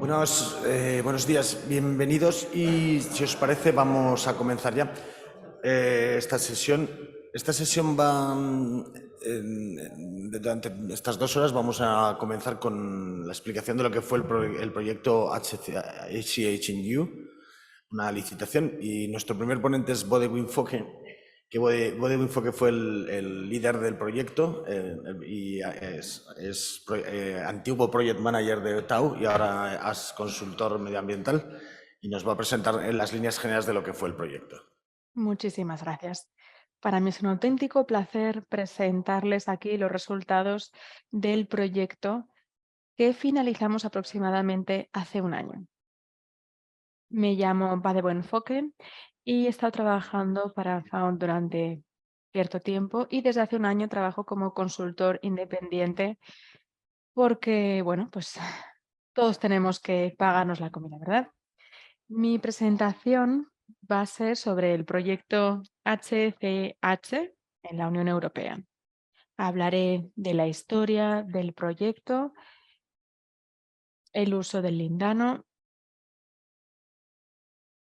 Buenos días, bienvenidos y si os parece vamos a comenzar ya esta sesión. Esta sesión va, durante estas 2 horas vamos a comenzar con la explicación de lo que fue el proyecto HCH in U, una licitación, y nuestro primer ponente es Bode Winfoque, que Bode Winfoque fue el líder del proyecto y es antiguo project manager de Tau y ahora es consultor medioambiental y nos va a presentar en las líneas generales de lo que fue el proyecto. Muchísimas gracias. Para mí es un auténtico placer presentarles aquí los resultados del proyecto que finalizamos aproximadamente hace un año. Me llamo Bade Buenfoque y he estado trabajando para Found durante cierto tiempo y desde hace un año trabajo como consultor independiente porque, bueno, pues todos tenemos que pagarnos la comida, ¿verdad? Mi presentación va a ser sobre el proyecto HCH en la Unión Europea. Hablaré de la historia del proyecto, el uso del lindano.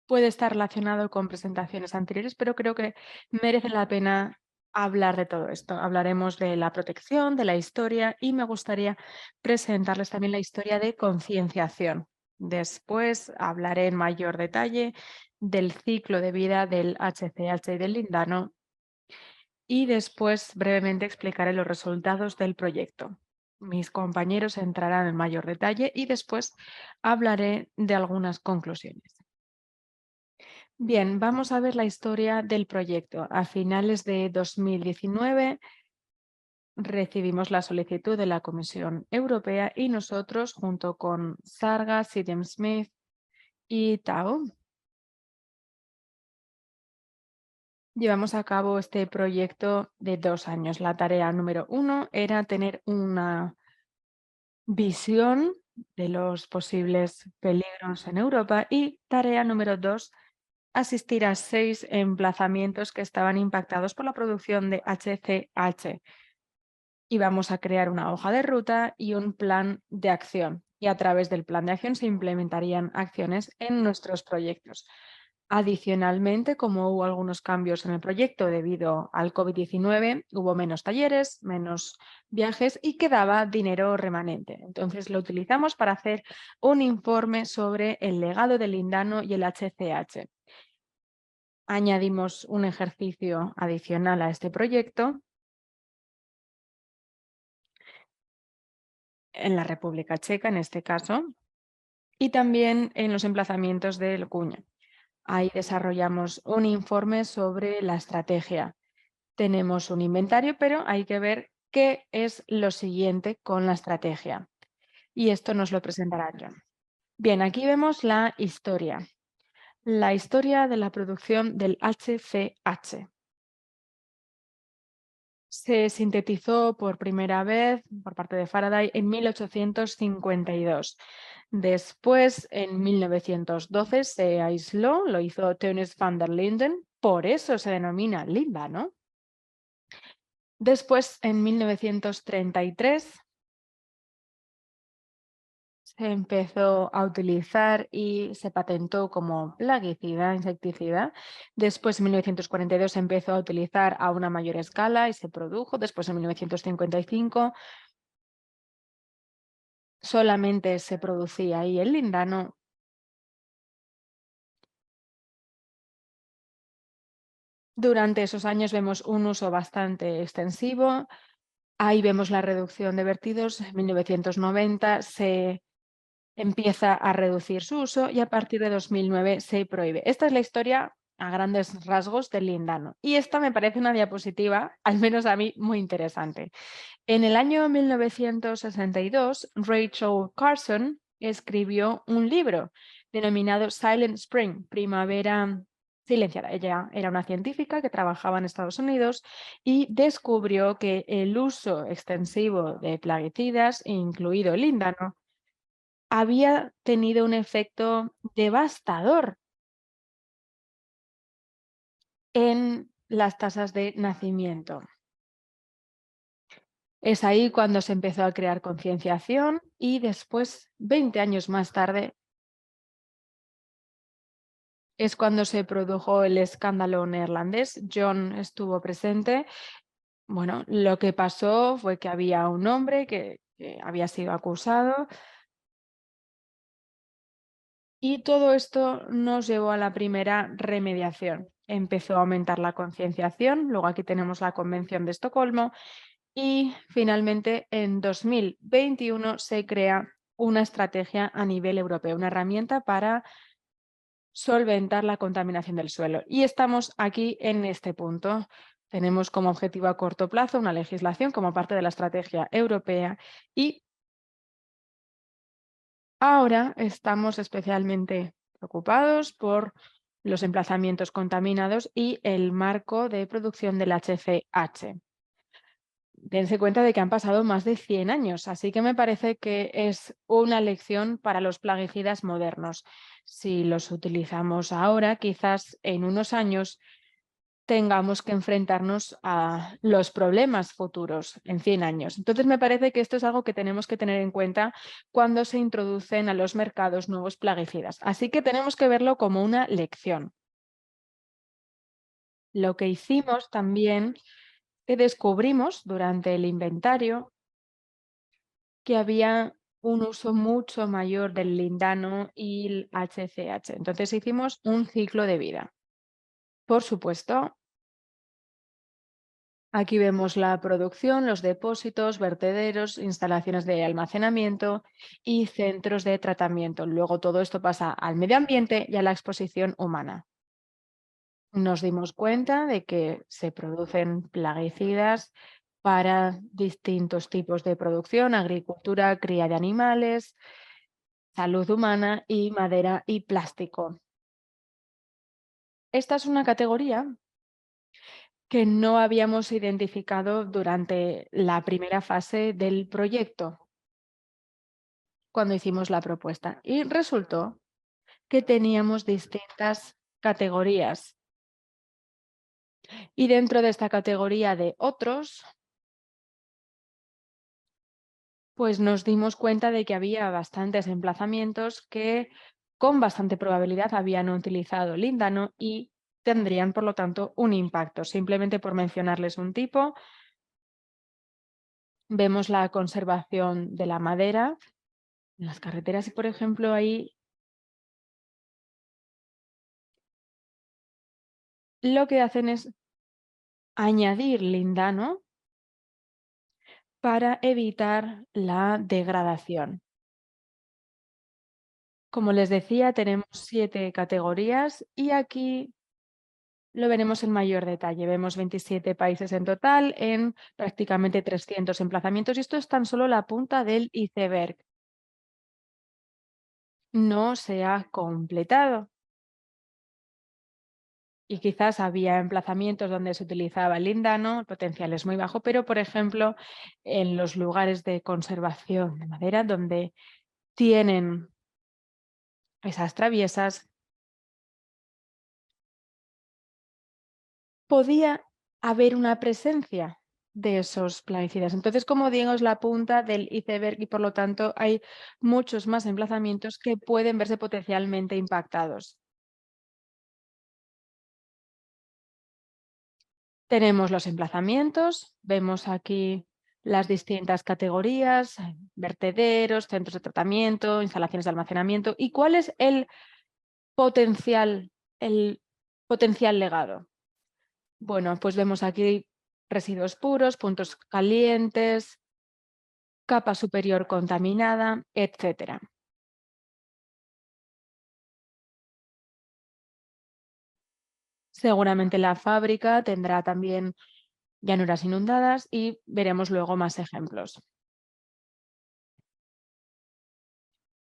Puede estar relacionado con presentaciones anteriores, pero creo que merece la pena hablar de todo esto. Hablaremos de la protección, de la historia y me gustaría presentarles también la historia de concienciación. Después hablaré en mayor detalle del ciclo de vida del HCH y del lindano y después brevemente explicaré los resultados del proyecto. Mis compañeros entrarán en mayor detalle y después hablaré de algunas conclusiones. Bien, vamos a ver la historia del proyecto. A finales de 2019 recibimos la solicitud de la Comisión Europea y nosotros, junto con Sarga, CDM Smith y Tao, llevamos a cabo este proyecto de 2 años. La tarea número 1 era tener una visión de los posibles peligros en Europa y tarea número 2, asistir a 6 emplazamientos que estaban impactados por la producción de HCH. Y vamos a crear una hoja de ruta y un plan de acción. Y a través del plan de acción se implementarían acciones en nuestros proyectos. Adicionalmente, como hubo algunos cambios en el proyecto debido al COVID-19, hubo menos talleres, menos viajes y quedaba dinero remanente. Entonces lo utilizamos para hacer un informe sobre el legado del lindano y el HCH. Añadimos un ejercicio adicional a este proyecto en la República Checa, en este caso, y también en los emplazamientos de Locuña. Ahí desarrollamos un informe sobre la estrategia. Tenemos un inventario, pero hay que ver qué es lo siguiente con la estrategia. Y esto nos lo presentará John. Bien, aquí vemos la historia de la producción del HCH. Se sintetizó por primera vez por parte de Faraday en 1852. Después, en 1912, se aisló, lo hizo Teunis van der Linden, por eso se denomina Linda, ¿no? Después, en 1933, se empezó a utilizar y se patentó como plaguicida, insecticida. Después, en 1942, se empezó a utilizar a una mayor escala y se produjo. Después, en 1955, solamente se producía ahí el lindano. Durante esos años vemos un uso bastante extensivo. Ahí vemos la reducción de vertidos. En 1990 se empieza a reducir su uso y a partir de 2009 se prohíbe. Esta es la historia a grandes rasgos del lindano. Y esta me parece una diapositiva, al menos a mí, muy interesante. En el año 1962, Rachel Carson escribió un libro denominado Silent Spring, Primavera Silenciada. Ella era una científica que trabajaba en Estados Unidos y descubrió que el uso extensivo de plaguicidas, incluido el líndano, había tenido un efecto devastador en las tasas de nacimiento. Es ahí cuando se empezó a crear concienciación y después, 20 años más tarde, es cuando se produjo el escándalo neerlandés. John estuvo presente. Bueno, lo que pasó fue que había un hombre que había sido acusado y todo esto nos llevó a la primera remediación. Empezó a aumentar la concienciación, luego aquí tenemos la Convención de Estocolmo y finalmente en 2021 se crea una estrategia a nivel europeo, una herramienta para solventar la contaminación del suelo. Y estamos aquí en este punto. Tenemos como objetivo a corto plazo una legislación como parte de la estrategia europea y ahora estamos especialmente preocupados por los emplazamientos contaminados y el marco de producción del HCH. Dense cuenta de que han pasado más de 100 años, así que me parece que es una lección para los plaguicidas modernos. Si los utilizamos ahora, quizás en unos años tengamos que enfrentarnos a los problemas futuros en 100 años. Entonces, me parece que esto es algo que tenemos que tener en cuenta cuando se introducen a los mercados nuevos plaguicidas. Así que tenemos que verlo como una lección. Lo que hicimos también, que descubrimos durante el inventario que había un uso mucho mayor del lindano y el HCH. Entonces hicimos un ciclo de vida. Por supuesto, aquí vemos la producción, los depósitos, vertederos, instalaciones de almacenamiento y centros de tratamiento. Luego todo esto pasa al medio ambiente y a la exposición humana. Nos dimos cuenta de que se producen plaguicidas para distintos tipos de producción, agricultura, cría de animales, salud humana y madera y plástico. Esta es una categoría que no habíamos identificado durante la primera fase del proyecto, cuando hicimos la propuesta. Y resultó que teníamos distintas categorías. Y dentro de esta categoría de otros, pues nos dimos cuenta de que había bastantes emplazamientos que con bastante probabilidad habían utilizado líndano y tendrían, por lo tanto, un impacto. Simplemente por mencionarles un tipo, vemos la conservación de la madera en las carreteras y, por ejemplo, ahí lo que hacen es añadir lindano para evitar la degradación. Como les decía, tenemos 7 categorías y aquí lo veremos en mayor detalle. Vemos 27 países en total en prácticamente 300 emplazamientos y esto es tan solo la punta del iceberg. No se ha completado. Y quizás había emplazamientos donde se utilizaba el lindano, el potencial es muy bajo, pero por ejemplo, en los lugares de conservación de madera donde tienen esas traviesas, podía haber una presencia de esos plaguicidas. Entonces, como digo, es la punta del iceberg y por lo tanto hay muchos más emplazamientos que pueden verse potencialmente impactados. Tenemos los emplazamientos, vemos aquí las distintas categorías, vertederos, centros de tratamiento, instalaciones de almacenamiento. ¿Y cuál es potencial, el potencial legado? Bueno, pues vemos aquí residuos puros, puntos calientes, capa superior contaminada, etcétera. Seguramente la fábrica tendrá también llanuras inundadas y veremos luego más ejemplos.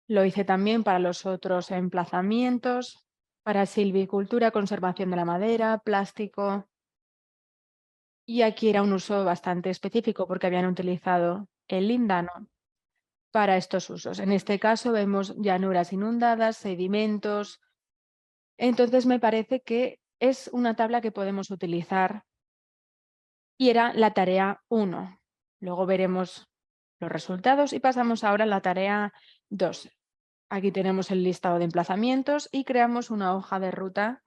Lo hice también para los otros emplazamientos, para silvicultura, conservación de la madera, plástico. Y aquí era un uso bastante específico porque habían utilizado el líndano para estos usos. En este caso vemos llanuras inundadas, sedimentos. Entonces me parece que es una tabla que podemos utilizar y era la tarea 1. Luego veremos los resultados y pasamos ahora a la tarea 2. Aquí tenemos el listado de emplazamientos y creamos una hoja de ruta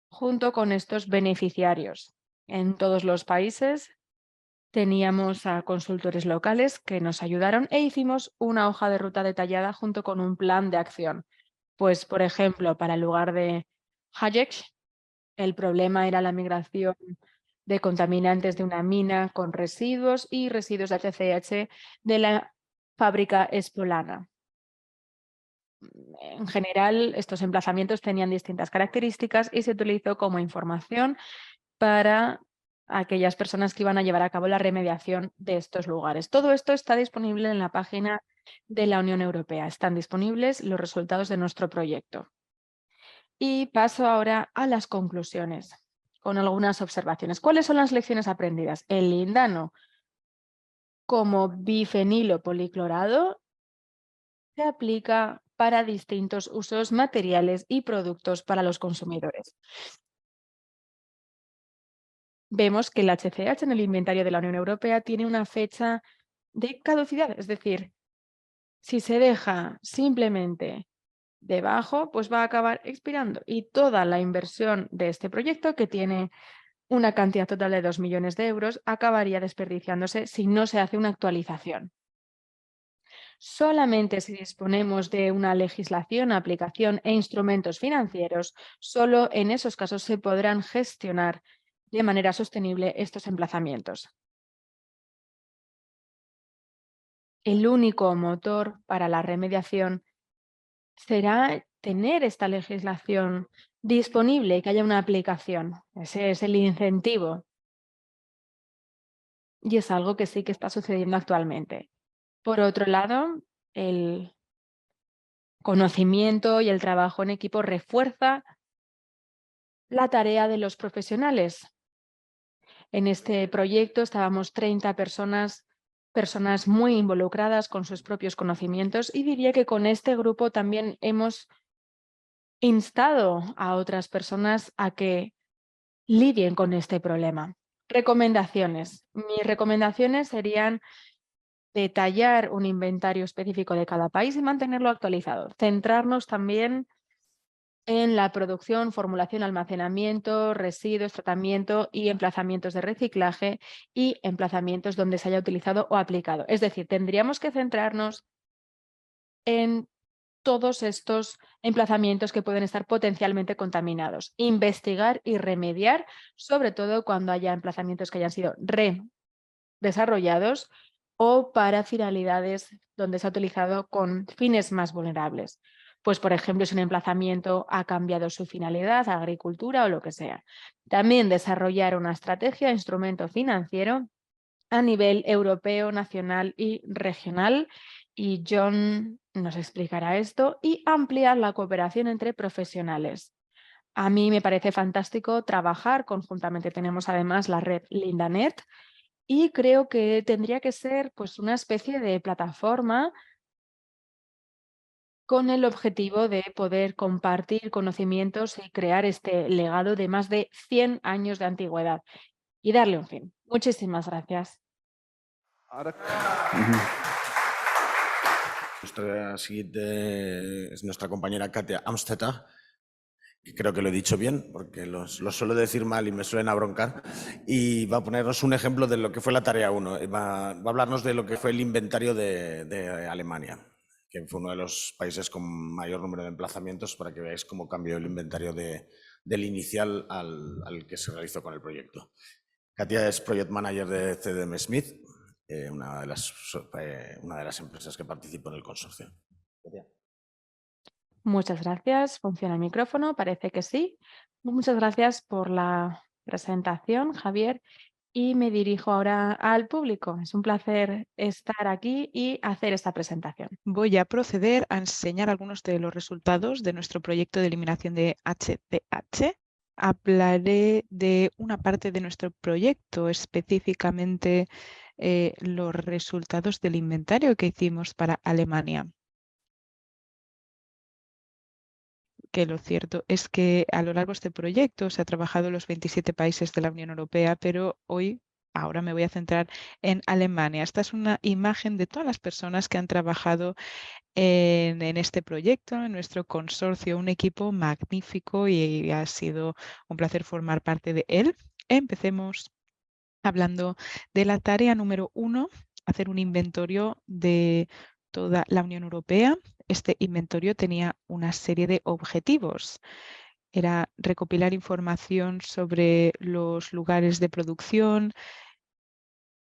junto con estos beneficiarios. En todos los países teníamos a consultores locales que nos ayudaron e hicimos una hoja de ruta detallada junto con un plan de acción. Pues, por ejemplo, para el lugar de Hayek, el problema era la migración de contaminantes de una mina con residuos y residuos de HCH de la fábrica Espolana. En general, estos emplazamientos tenían distintas características y se utilizó como información para aquellas personas que iban a llevar a cabo la remediación de estos lugares. Todo esto está disponible en la página de la Unión Europea. Están disponibles los resultados de nuestro proyecto. Y paso ahora a las conclusiones, con algunas observaciones. ¿Cuáles son las lecciones aprendidas? El lindano como bifenilo policlorado se aplica para distintos usos materiales y productos para los consumidores. Vemos que el HCH en el inventario de la Unión Europea tiene una fecha de caducidad, es decir, si se deja simplemente debajo, pues va a acabar expirando y toda la inversión de este proyecto, que tiene una cantidad total de 2 millones de euros, acabaría desperdiciándose si no se hace una actualización. Solamente si disponemos de una legislación, aplicación e instrumentos financieros, solo en esos casos se podrán gestionar de manera sostenible estos emplazamientos. El único motor para la remediación será tener esta legislación disponible y que haya una aplicación. Ese es el incentivo. Y es algo que sí que está sucediendo actualmente. Por otro lado, el conocimiento y el trabajo en equipo refuerza la tarea de los profesionales. En este proyecto estábamos 30 personas muy involucradas con sus propios conocimientos, y diría que con este grupo también hemos instado a otras personas a que lidien con este problema. Recomendaciones. Mis recomendaciones serían detallar un inventario específico de cada país y mantenerlo actualizado. Centrarnos también en la producción, formulación, almacenamiento, residuos, tratamiento y emplazamientos de reciclaje y emplazamientos donde se haya utilizado o aplicado. Es decir, tendríamos que centrarnos en todos estos emplazamientos que pueden estar potencialmente contaminados. Investigar y remediar, sobre todo cuando haya emplazamientos que hayan sido redesarrollados o para finalidades donde se ha utilizado con fines más vulnerables. Pues, por ejemplo, si un emplazamiento ha cambiado su finalidad, agricultura o lo que sea. También desarrollar una estrategia de instrumento financiero a nivel europeo, nacional y regional, y John nos explicará esto, y ampliar la cooperación entre profesionales. A mí me parece fantástico trabajar conjuntamente. Tenemos además la red Lindanet y creo que tendría que ser, pues, una especie de plataforma con el objetivo de poder compartir conocimientos y crear este legado de más de 100 años de antigüedad y darle un fin. Muchísimas gracias. Nuestra siguiente es nuestra compañera Katia Amstetter, que creo que lo he dicho bien, porque lo suelo decir mal y me suelen abroncar, y va a ponernos un ejemplo de lo que fue la tarea 1. Va a hablarnos de lo que fue el inventario de Alemania, que fue uno de los países con mayor número de emplazamientos, para que veáis cómo cambió el inventario del inicial al que se realizó con el proyecto. Katia es Project Manager de CDM Smith, una de las empresas que participó en el consorcio. Katia. Muchas gracias. ¿Funciona el micrófono? Parece que sí. Muchas gracias por la presentación, Javier. Y me dirijo ahora al público. Es un placer estar aquí y hacer esta presentación. Voy a proceder a enseñar algunos de los resultados de nuestro proyecto de eliminación de HCH. Hablaré de una parte de nuestro proyecto, específicamente los resultados del inventario que hicimos para Alemania. Que lo cierto es que a lo largo de este proyecto se ha trabajado en los 27 países de la Unión Europea, pero hoy ahora me voy a centrar en Alemania. Esta es una imagen de todas las personas que han trabajado en este proyecto, en nuestro consorcio, un equipo magnífico y ha sido un placer formar parte de él. Empecemos hablando de la tarea número 1, hacer un inventario de toda la Unión Europea. Este inventario tenía una serie de objetivos. Era recopilar información sobre los lugares de producción,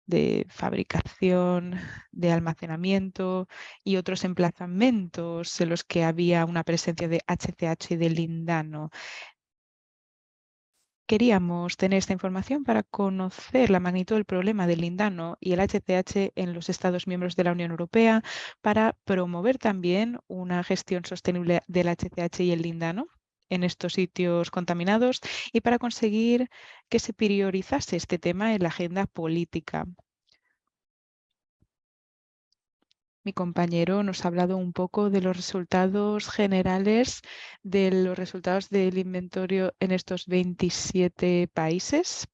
de fabricación, de almacenamiento y otros emplazamientos en los que había una presencia de HCH y de lindano. Queríamos tener esta información para conocer la magnitud del problema del lindano y el HCH en los Estados miembros de la Unión Europea, para promover también una gestión sostenible del HCH y el lindano en estos sitios contaminados y para conseguir que se priorizase este tema en la agenda política. Mi compañero nos ha hablado un poco de los resultados generales, de los resultados del inventario en estos 27 países,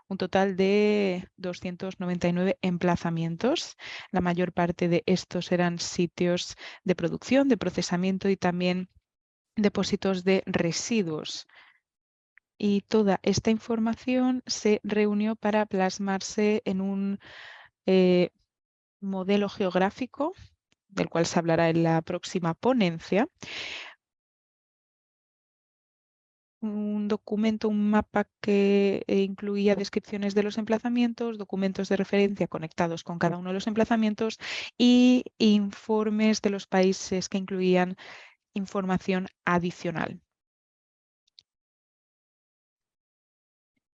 un total de 299 emplazamientos. La mayor parte de estos eran sitios de producción, de procesamiento y también depósitos de residuos. Y toda esta información se reunió para plasmarse en un modelo geográfico, del cual se hablará en la próxima ponencia, un documento, un mapa que incluía descripciones de los emplazamientos, documentos de referencia conectados con cada uno de los emplazamientos y informes de los países que incluían información adicional.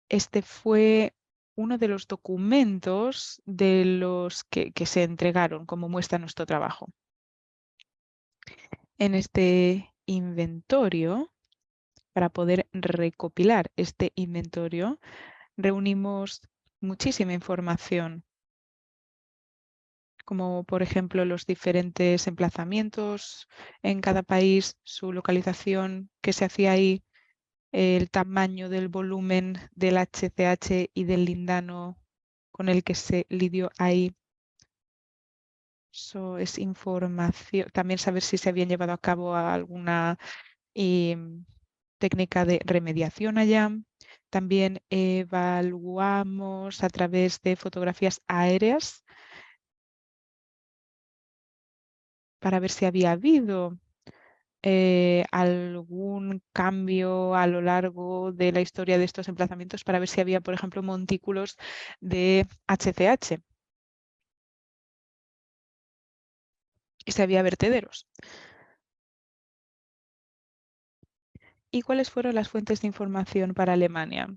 Este fue uno de los documentos de los que se entregaron como muestra nuestro trabajo. En este inventario, para poder recopilar este inventario, reunimos muchísima información, como por ejemplo los diferentes emplazamientos en cada país, su localización, qué se hacía ahí, el tamaño del volumen del HCH y del lindano con el que se lidió ahí. Eso es información. También saber si se habían llevado a cabo alguna técnica de remediación allá. También evaluamos a través de fotografías aéreas para ver si había habido algún cambio a lo largo de la historia de estos emplazamientos, para ver si había, por ejemplo, montículos de HCH y si había vertederos. ¿Y cuáles fueron las fuentes de información para Alemania?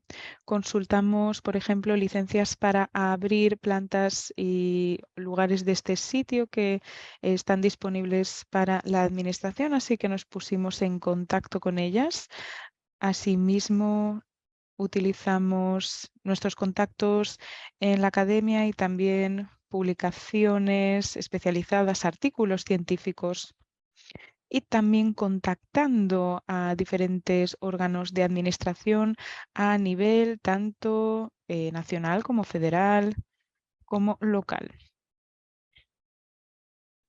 Consultamos, por ejemplo, licencias para abrir plantas y lugares de este sitio que están disponibles para la administración, así que nos pusimos en contacto con ellas. Asimismo, utilizamos nuestros contactos en la academia y también publicaciones especializadas, artículos científicos, y también contactando a diferentes órganos de administración a nivel tanto nacional como federal como local.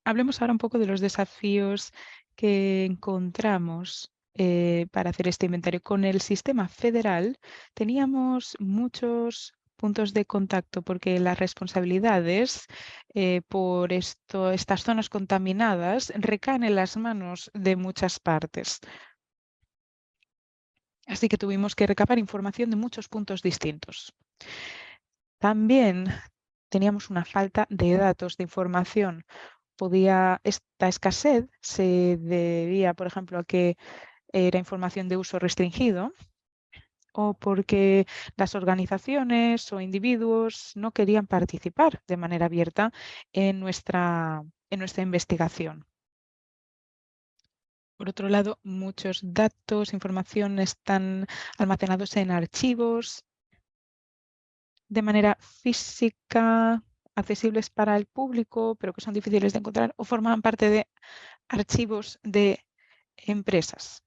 Hablemos ahora un poco de los desafíos que encontramos para hacer este inventario. Con el sistema federal teníamos muchos puntos de contacto porque las responsabilidades por estas zonas contaminadas recaen en las manos de muchas partes. Así que tuvimos que recabar información de muchos puntos distintos. También teníamos una falta de datos, de información. Esta escasez se debía, por ejemplo, a que era información de uso restringido o porque las organizaciones o individuos no querían participar de manera abierta en nuestra investigación. Por otro lado, muchos datos, información están almacenados en archivos de manera física, accesibles para el público, pero que son difíciles de encontrar o forman parte de archivos de empresas.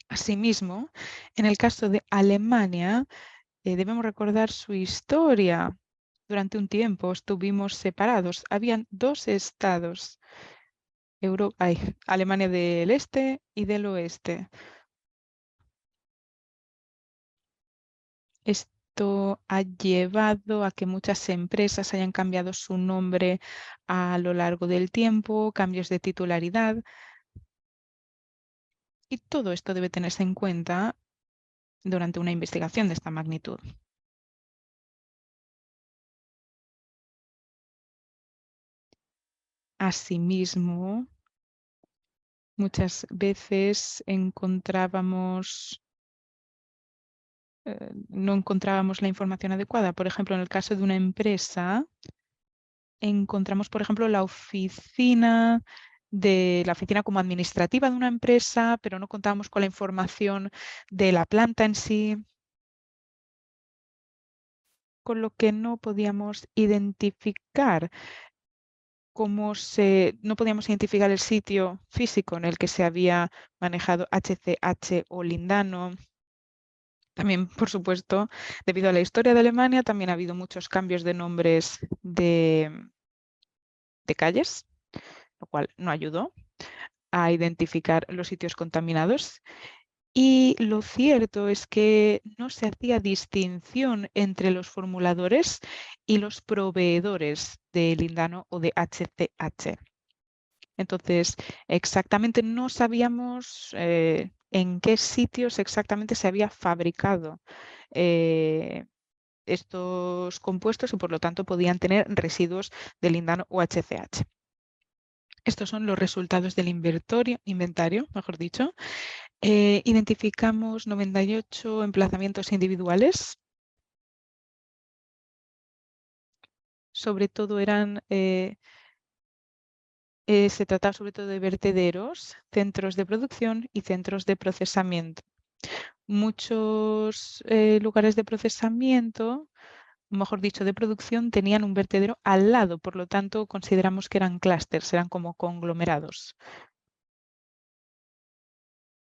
Asimismo, en el caso de Alemania, debemos recordar su historia. Durante un tiempo estuvimos separados. Habían dos estados, Alemania del Este y del Oeste. Esto ha llevado a que muchas empresas hayan cambiado su nombre a lo largo del tiempo, cambios de titularidad. Y todo esto debe tenerse en cuenta durante una investigación de esta magnitud. Asimismo, muchas veces no encontrábamos la información adecuada. Por ejemplo, en el caso de una empresa, encontramos, por ejemplo, la oficina como administrativa de una empresa, pero no contábamos con la información de la planta en sí, con lo que no podíamos identificar no podíamos identificar el sitio físico en el que se había manejado HCH o Lindano. También, por supuesto, debido a la historia de Alemania, también ha habido muchos cambios de nombres de calles, lo cual no ayudó a identificar los sitios contaminados. Y lo cierto es que no se hacía distinción entre los formuladores y los proveedores de Lindano o de HCH. Entonces, exactamente no sabíamos en qué sitios exactamente se había fabricado estos compuestos y por lo tanto podían tener residuos de lindano o HCH. Estos son los resultados del inventario, mejor dicho. Identificamos 98 emplazamientos individuales. Sobre todo se trataba sobre todo de vertederos, centros de producción y centros de procesamiento. Muchos lugares de procesamiento, mejor dicho, de producción, tenían un vertedero al lado, por lo tanto consideramos que eran clústeres, eran como conglomerados,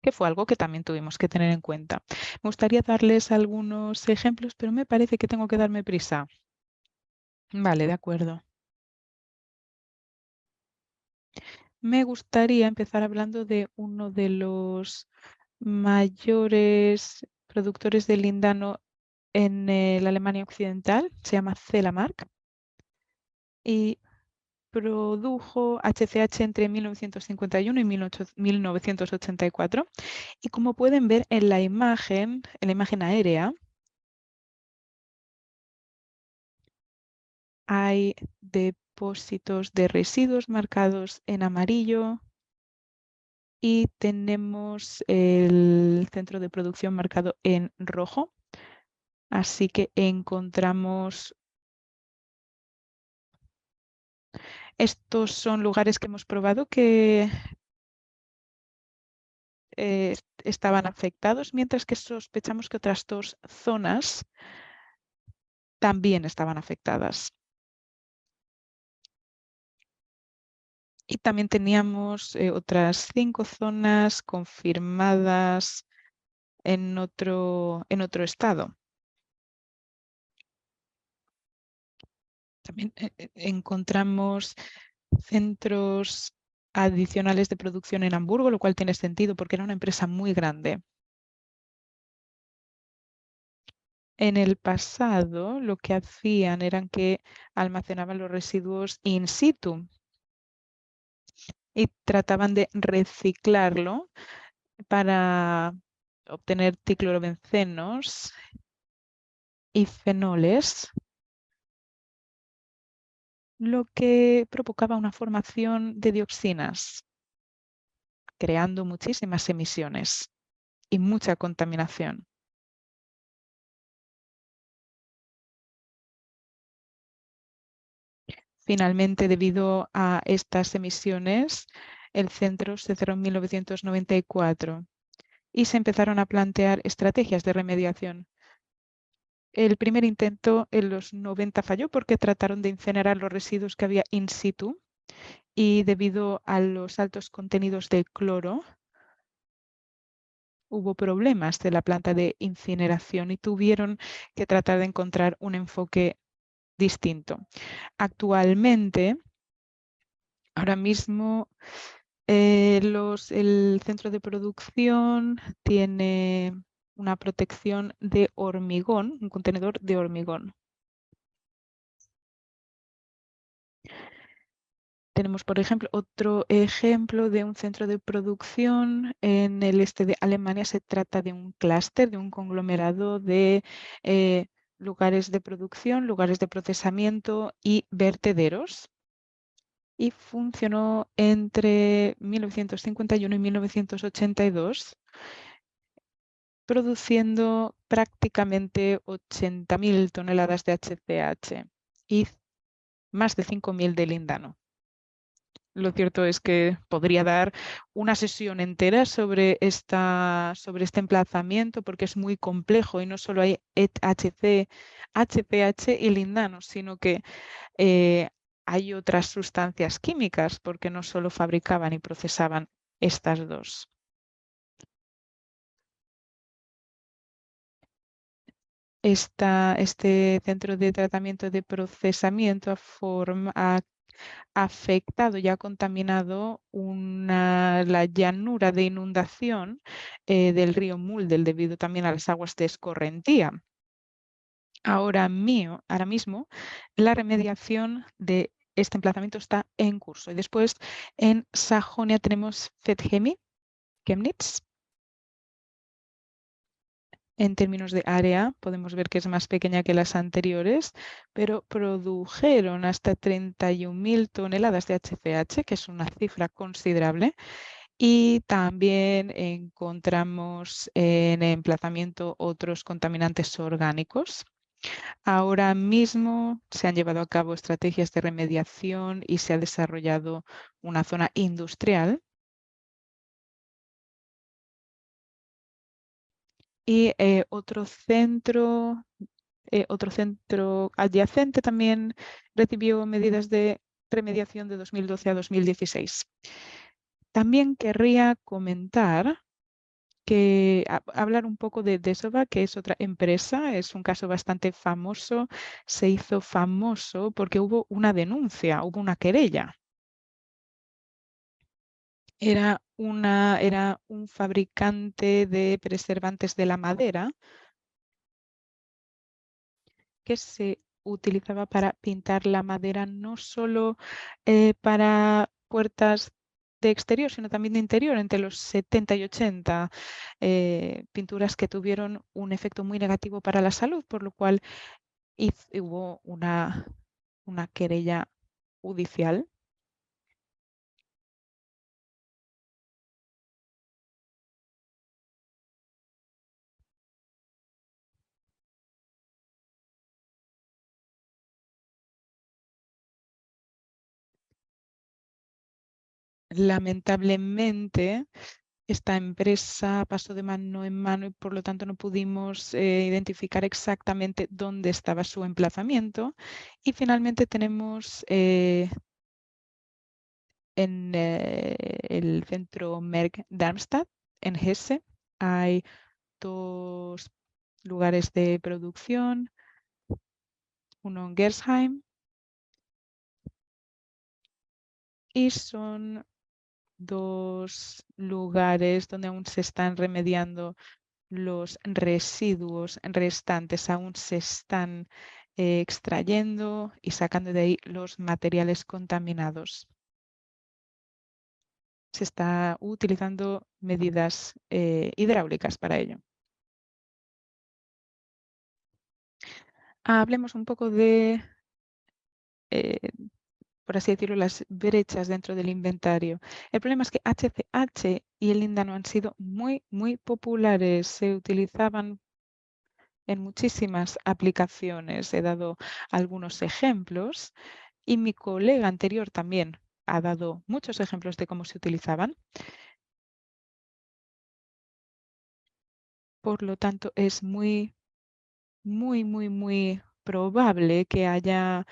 que fue algo que también tuvimos que tener en cuenta. Me gustaría darles algunos ejemplos, pero me parece que tengo que darme prisa. Vale, de acuerdo. Me gustaría empezar hablando de uno de los mayores productores de lindano en la Alemania Occidental, se llama Celamark, y produjo HCH entre 1951 y 1984. Y como pueden ver en la imagen aérea, hay depósitos de residuos marcados en amarillo y tenemos el centro de producción marcado en rojo. Así que encontramos... Estos son lugares que hemos probado que estaban afectados, mientras que sospechamos que otras dos zonas también estaban afectadas. Y también teníamos otras 5 zonas confirmadas en otro estado. También encontramos centros adicionales de producción en Hamburgo, lo cual tiene sentido porque era una empresa muy grande. En el pasado lo que hacían era que almacenaban los residuos in situ y trataban de reciclarlo para obtener triclorobencenos y fenoles, lo que provocaba una formación de dioxinas, creando muchísimas emisiones y mucha contaminación. Finalmente, debido a estas emisiones, el centro se cerró en 1994 y se empezaron a plantear estrategias de remediación. El primer intento en los 90 falló porque trataron de incinerar los residuos que había in situ y debido a los altos contenidos de cloro, hubo problemas de la planta de incineración y tuvieron que tratar de encontrar un enfoque distinto. Actualmente, ahora mismo, el centro de producción tiene una protección de hormigón, un contenedor de hormigón. Tenemos, por ejemplo, otro ejemplo de un centro de producción en el este de Alemania. Se trata de un clúster, de un conglomerado de lugares de producción, lugares de procesamiento y vertederos. Y funcionó entre 1951 y 1982, produciendo prácticamente 80.000 toneladas de HCH y más de 5.000 de lindano. Lo cierto es que podría dar una sesión entera sobre este emplazamiento porque es muy complejo y no solo hay HCH y lindano, sino que hay otras sustancias químicas porque no solo fabricaban y procesaban estas dos. Este centro de tratamiento de procesamiento ha afectado y ha contaminado la llanura de inundación del río Mulde debido también a las aguas de escorrentía. Ahora mismo, la remediación de este emplazamiento está en curso. Y después en Sajonia tenemos Fethemi, Chemnitz. En términos de área, podemos ver que es más pequeña que las anteriores, pero produjeron hasta 31.000 toneladas de HCH, que es una cifra considerable. Y también encontramos en el emplazamiento otros contaminantes orgánicos. Ahora mismo se han llevado a cabo estrategias de remediación y se ha desarrollado una zona industrial. Y otro centro adyacente también recibió medidas de remediación de 2012 a 2016. También querría comentar hablar un poco de Desova, que es otra empresa, es un caso bastante famoso. Se hizo famoso porque hubo una denuncia, hubo una querella. Era un fabricante de preservantes de la madera que se utilizaba para pintar la madera, no solo para puertas de exterior, sino también de interior, entre los 70 y 80 pinturas que tuvieron un efecto muy negativo para la salud, por lo cual hubo una querella judicial. Lamentablemente, esta empresa pasó de mano en mano y por lo tanto no pudimos identificar exactamente dónde estaba su emplazamiento. Y finalmente tenemos en el centro Merck Darmstadt, en Hesse, hay dos lugares de producción, uno en Gersheim, y son dos lugares donde aún se están remediando los residuos restantes, aún se están extrayendo y sacando de ahí los materiales contaminados. Se está utilizando medidas hidráulicas para ello. Hablemos un poco de, por así decirlo, las brechas dentro del inventario. El problema es que HCH y el lindano han sido muy, muy populares. Se utilizaban en muchísimas aplicaciones. He dado algunos ejemplos y mi colega anterior también ha dado muchos ejemplos de cómo se utilizaban. Por lo tanto, es muy, muy, muy, muy probable que haya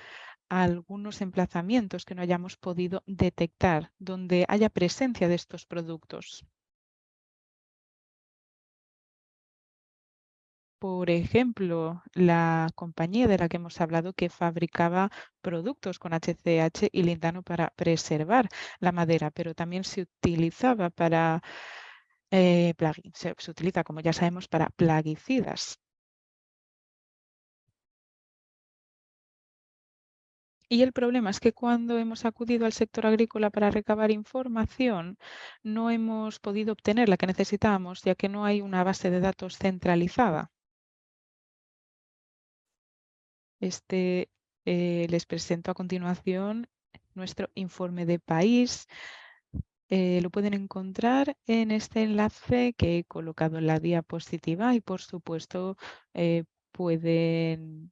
algunos emplazamientos que no hayamos podido detectar donde haya presencia de estos productos. Por ejemplo, la compañía de la que hemos hablado que fabricaba productos con HCH y lindano para preservar la madera, pero también se utilizaba para se utiliza, como ya sabemos, para plaguicidas. Y el problema es que cuando hemos acudido al sector agrícola para recabar información, no hemos podido obtener la que necesitábamos, ya que no hay una base de datos centralizada. Les presento a continuación nuestro informe de país. Lo pueden encontrar en este enlace que he colocado en la diapositiva y, por supuesto, pueden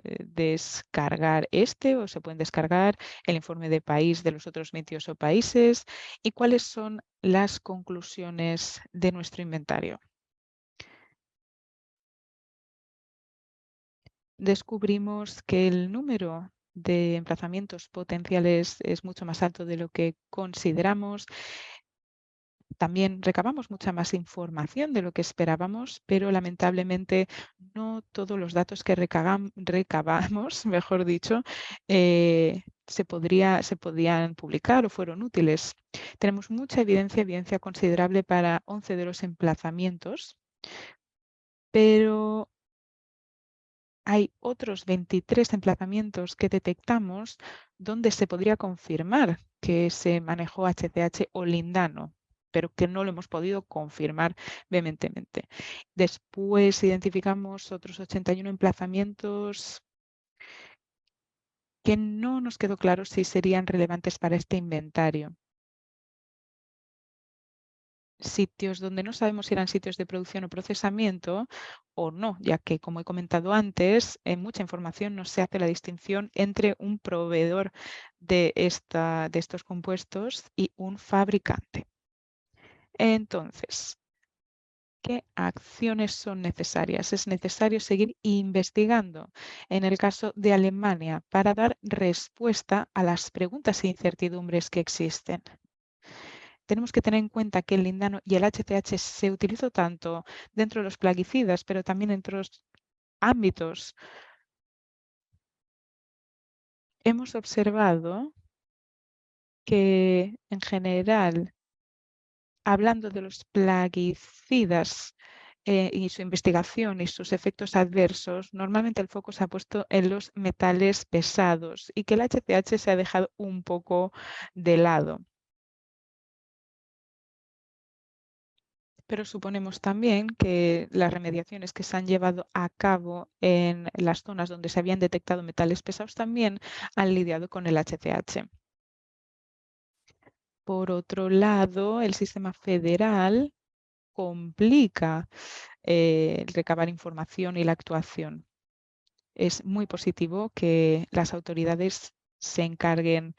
descargar o se pueden descargar el informe de país de los otros 28 países y cuáles son las conclusiones de nuestro inventario. Descubrimos que el número de emplazamientos potenciales es mucho más alto de lo que consideramos. También recabamos mucha más información de lo que esperábamos, pero lamentablemente no todos los datos que recabamos, mejor dicho, se podían publicar o fueron útiles. Tenemos mucha evidencia considerable para 11 de los emplazamientos, pero hay otros 23 emplazamientos que detectamos donde se podría confirmar que se manejó HCH o lindano, pero que no lo hemos podido confirmar vehementemente. Después identificamos otros 81 emplazamientos que no nos quedó claro si serían relevantes para este inventario. Sitios donde no sabemos si eran sitios de producción o procesamiento o no, ya que, como he comentado antes, en mucha información no se hace la distinción entre un proveedor de estos compuestos y un fabricante. Entonces, ¿qué acciones son necesarias? Es necesario seguir investigando en el caso de Alemania para dar respuesta a las preguntas e incertidumbres que existen. Tenemos que tener en cuenta que el lindano y el HCH se utilizó tanto dentro de los plaguicidas, pero también en otros ámbitos. Hemos observado que, en general, hablando de los plaguicidas y su investigación y sus efectos adversos, normalmente el foco se ha puesto en los metales pesados y que el HCH se ha dejado un poco de lado. Pero suponemos también que las remediaciones que se han llevado a cabo en las zonas donde se habían detectado metales pesados también han lidiado con el HCH. Por otro lado, el sistema federal complica el recabar información y la actuación. Es muy positivo que las autoridades se encarguen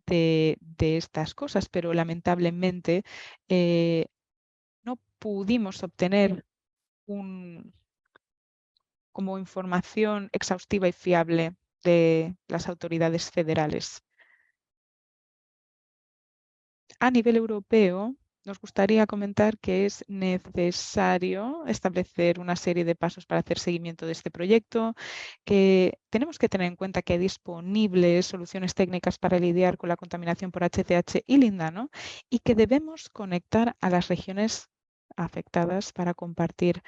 de estas cosas, pero lamentablemente no pudimos obtener como información exhaustiva y fiable de las autoridades federales. A nivel europeo, nos gustaría comentar que es necesario establecer una serie de pasos para hacer seguimiento de este proyecto, que tenemos que tener en cuenta que hay disponibles soluciones técnicas para lidiar con la contaminación por HCH y lindano y que debemos conectar a las regiones afectadas para compartir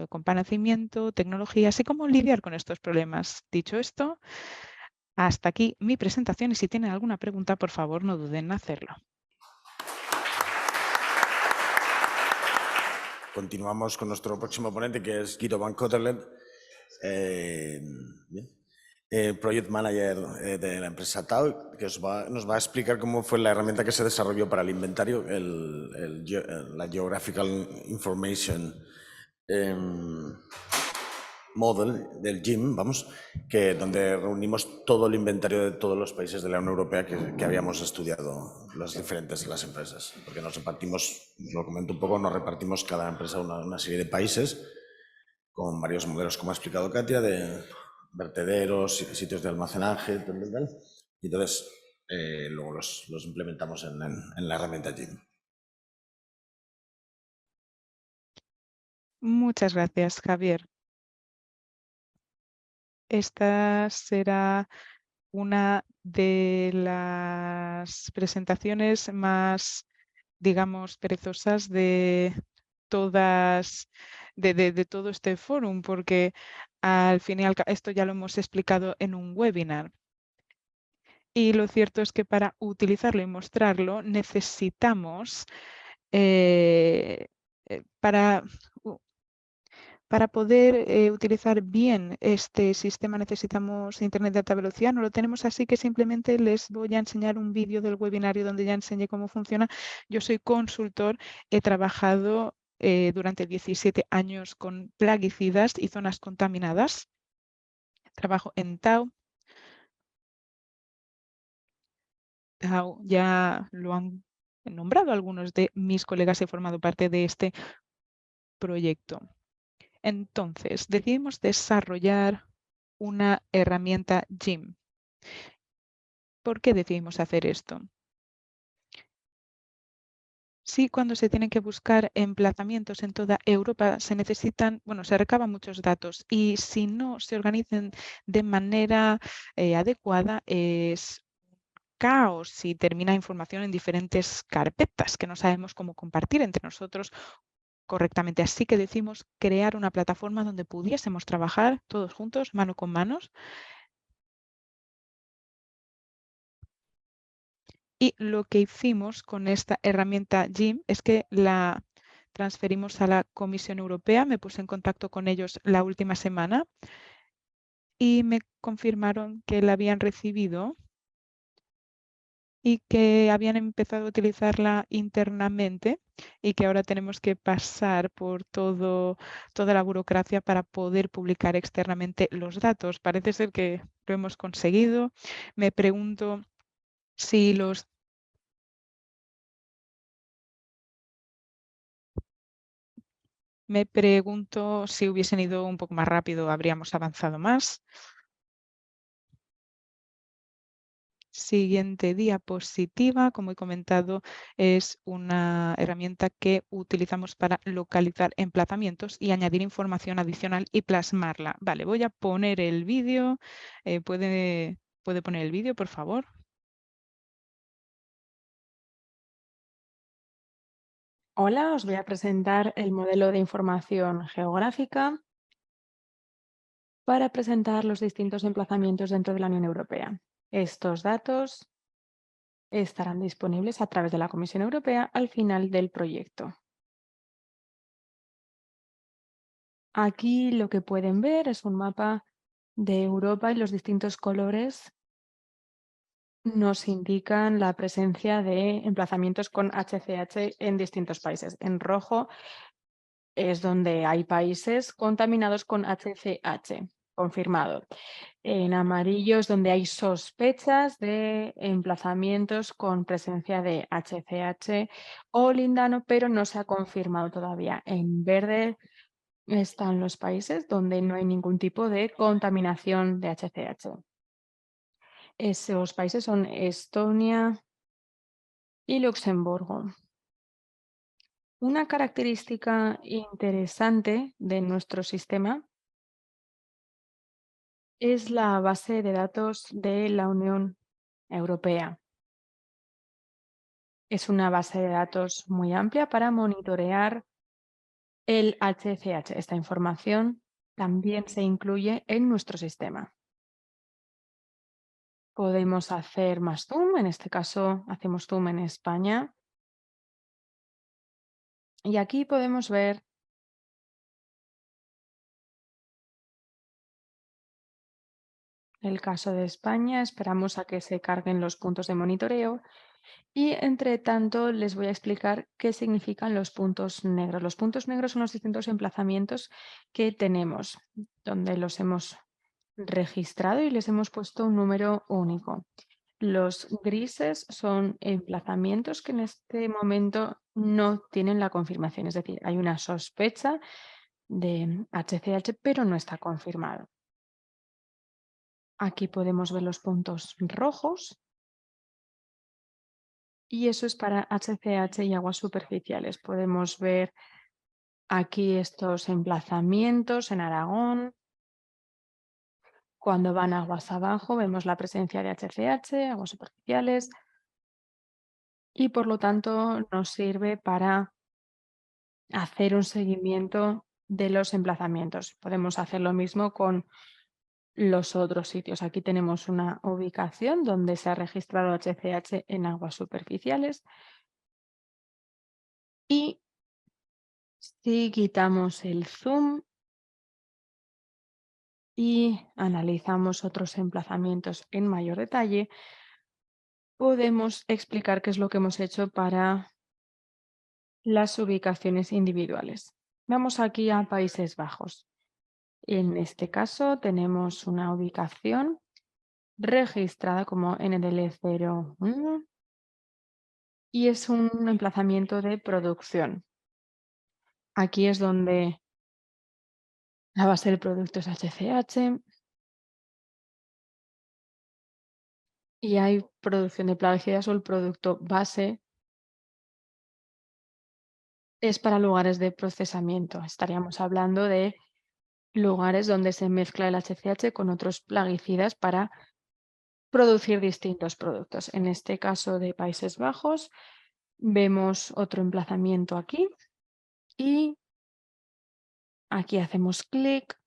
conocimiento, tecnología, así como lidiar con estos problemas. Dicho esto, hasta aquí mi presentación y si tienen alguna pregunta, por favor, no duden en hacerlo. Continuamos con nuestro próximo ponente, que es Guido Van Kotterlet, Project Manager de la empresa Tau, que nos va a explicar cómo fue la herramienta que se desarrolló para el inventario, la Geographical Information Model del GIM, donde reunimos todo el inventario de todos los países de la Unión Europea que habíamos estudiado, las diferentes de las empresas. Porque nos repartimos, lo comento un poco, nos repartimos cada empresa una serie de países con varios modelos, como ha explicado Katia, de vertederos, sitios de almacenaje, tal. Y entonces luego los implementamos en la herramienta GIM. Muchas gracias, Javier. Esta será una de las presentaciones más, digamos, perezosas de todas, de todo este fórum, porque al fin y al cabo, esto ya lo hemos explicado en un webinar. Y lo cierto es que para utilizarlo y mostrarlo necesitamos, para poder utilizar bien este sistema necesitamos internet de alta velocidad. No lo tenemos así que simplemente les voy a enseñar un vídeo del webinario donde ya enseñé cómo funciona. Yo soy consultor, he trabajado durante 17 años con plaguicidas y zonas contaminadas. Trabajo en Tau. Tau ya lo han nombrado algunos de mis colegas, he formado parte de este proyecto. Entonces, decidimos desarrollar una herramienta JIM. ¿Por qué decidimos hacer esto? Sí, cuando se tienen que buscar emplazamientos en toda Europa se necesitan, bueno, se recaban muchos datos y si no se organizan de manera adecuada es caos y termina información en diferentes carpetas que no sabemos cómo compartir entre nosotros correctamente. Así que decimos crear una plataforma donde pudiésemos trabajar todos juntos, mano con manos. Y lo que hicimos con esta herramienta JIM es que la transferimos a la Comisión Europea. Me puse en contacto con ellos la última semana y me confirmaron que la habían recibido y que habían empezado a utilizarla internamente y que ahora tenemos que pasar por toda la burocracia para poder publicar externamente los datos. Parece ser que lo hemos conseguido. Me pregunto si si hubiesen ido un poco más rápido, habríamos avanzado más. Siguiente diapositiva, como he comentado, es una herramienta que utilizamos para localizar emplazamientos y añadir información adicional y plasmarla. Vale, voy a poner el vídeo. ¿Puede poner el vídeo, por favor? Hola, os voy a presentar el modelo de información geográfica para presentar los distintos emplazamientos dentro de la Unión Europea. Estos datos estarán disponibles a través de la Comisión Europea al final del proyecto. Aquí lo que pueden ver es un mapa de Europa y los distintos colores nos indican la presencia de emplazamientos con HCH en distintos países. En rojo es donde hay países contaminados con HCH, confirmado. En amarillo es donde hay sospechas de emplazamientos con presencia de HCH o lindano, pero no se ha confirmado todavía. En verde están los países donde no hay ningún tipo de contaminación de HCH. Esos países son Estonia y Luxemburgo. Una característica interesante de nuestro sistema es la base de datos de la Unión Europea. Es una base de datos muy amplia para monitorear el HCH. Esta información también se incluye en nuestro sistema. Podemos hacer más zoom, en este caso hacemos zoom en España. Y aquí podemos ver el caso de España. Esperamos a que se carguen los puntos de monitoreo. Y entre tanto les voy a explicar qué significan los puntos negros. Los puntos negros son los distintos emplazamientos que tenemos, donde los hemos registrado y les hemos puesto un número único. Los grises son emplazamientos que en este momento no tienen la confirmación, es decir, hay una sospecha de HCH, pero no está confirmado. Aquí podemos ver los puntos rojos y eso es para HCH y aguas superficiales. Podemos ver aquí estos emplazamientos en Aragón. Cuando van aguas abajo vemos la presencia de HCH, aguas superficiales, y por lo tanto nos sirve para hacer un seguimiento de los emplazamientos. Podemos hacer lo mismo con los otros sitios. Aquí tenemos una ubicación donde se ha registrado HCH en aguas superficiales y si quitamos el zoom y analizamos otros emplazamientos en mayor detalle, podemos explicar qué es lo que hemos hecho para las ubicaciones individuales. Vamos aquí a Países Bajos. En este caso tenemos una ubicación registrada como NDL01 y es un emplazamiento de producción. Aquí es donde la base del producto es HCH y hay producción de plaguicidas o el producto base es para lugares de procesamiento. Estaríamos hablando de lugares donde se mezcla el HCH con otros plaguicidas para producir distintos productos. En este caso de Países Bajos vemos otro emplazamiento aquí y aquí hacemos clic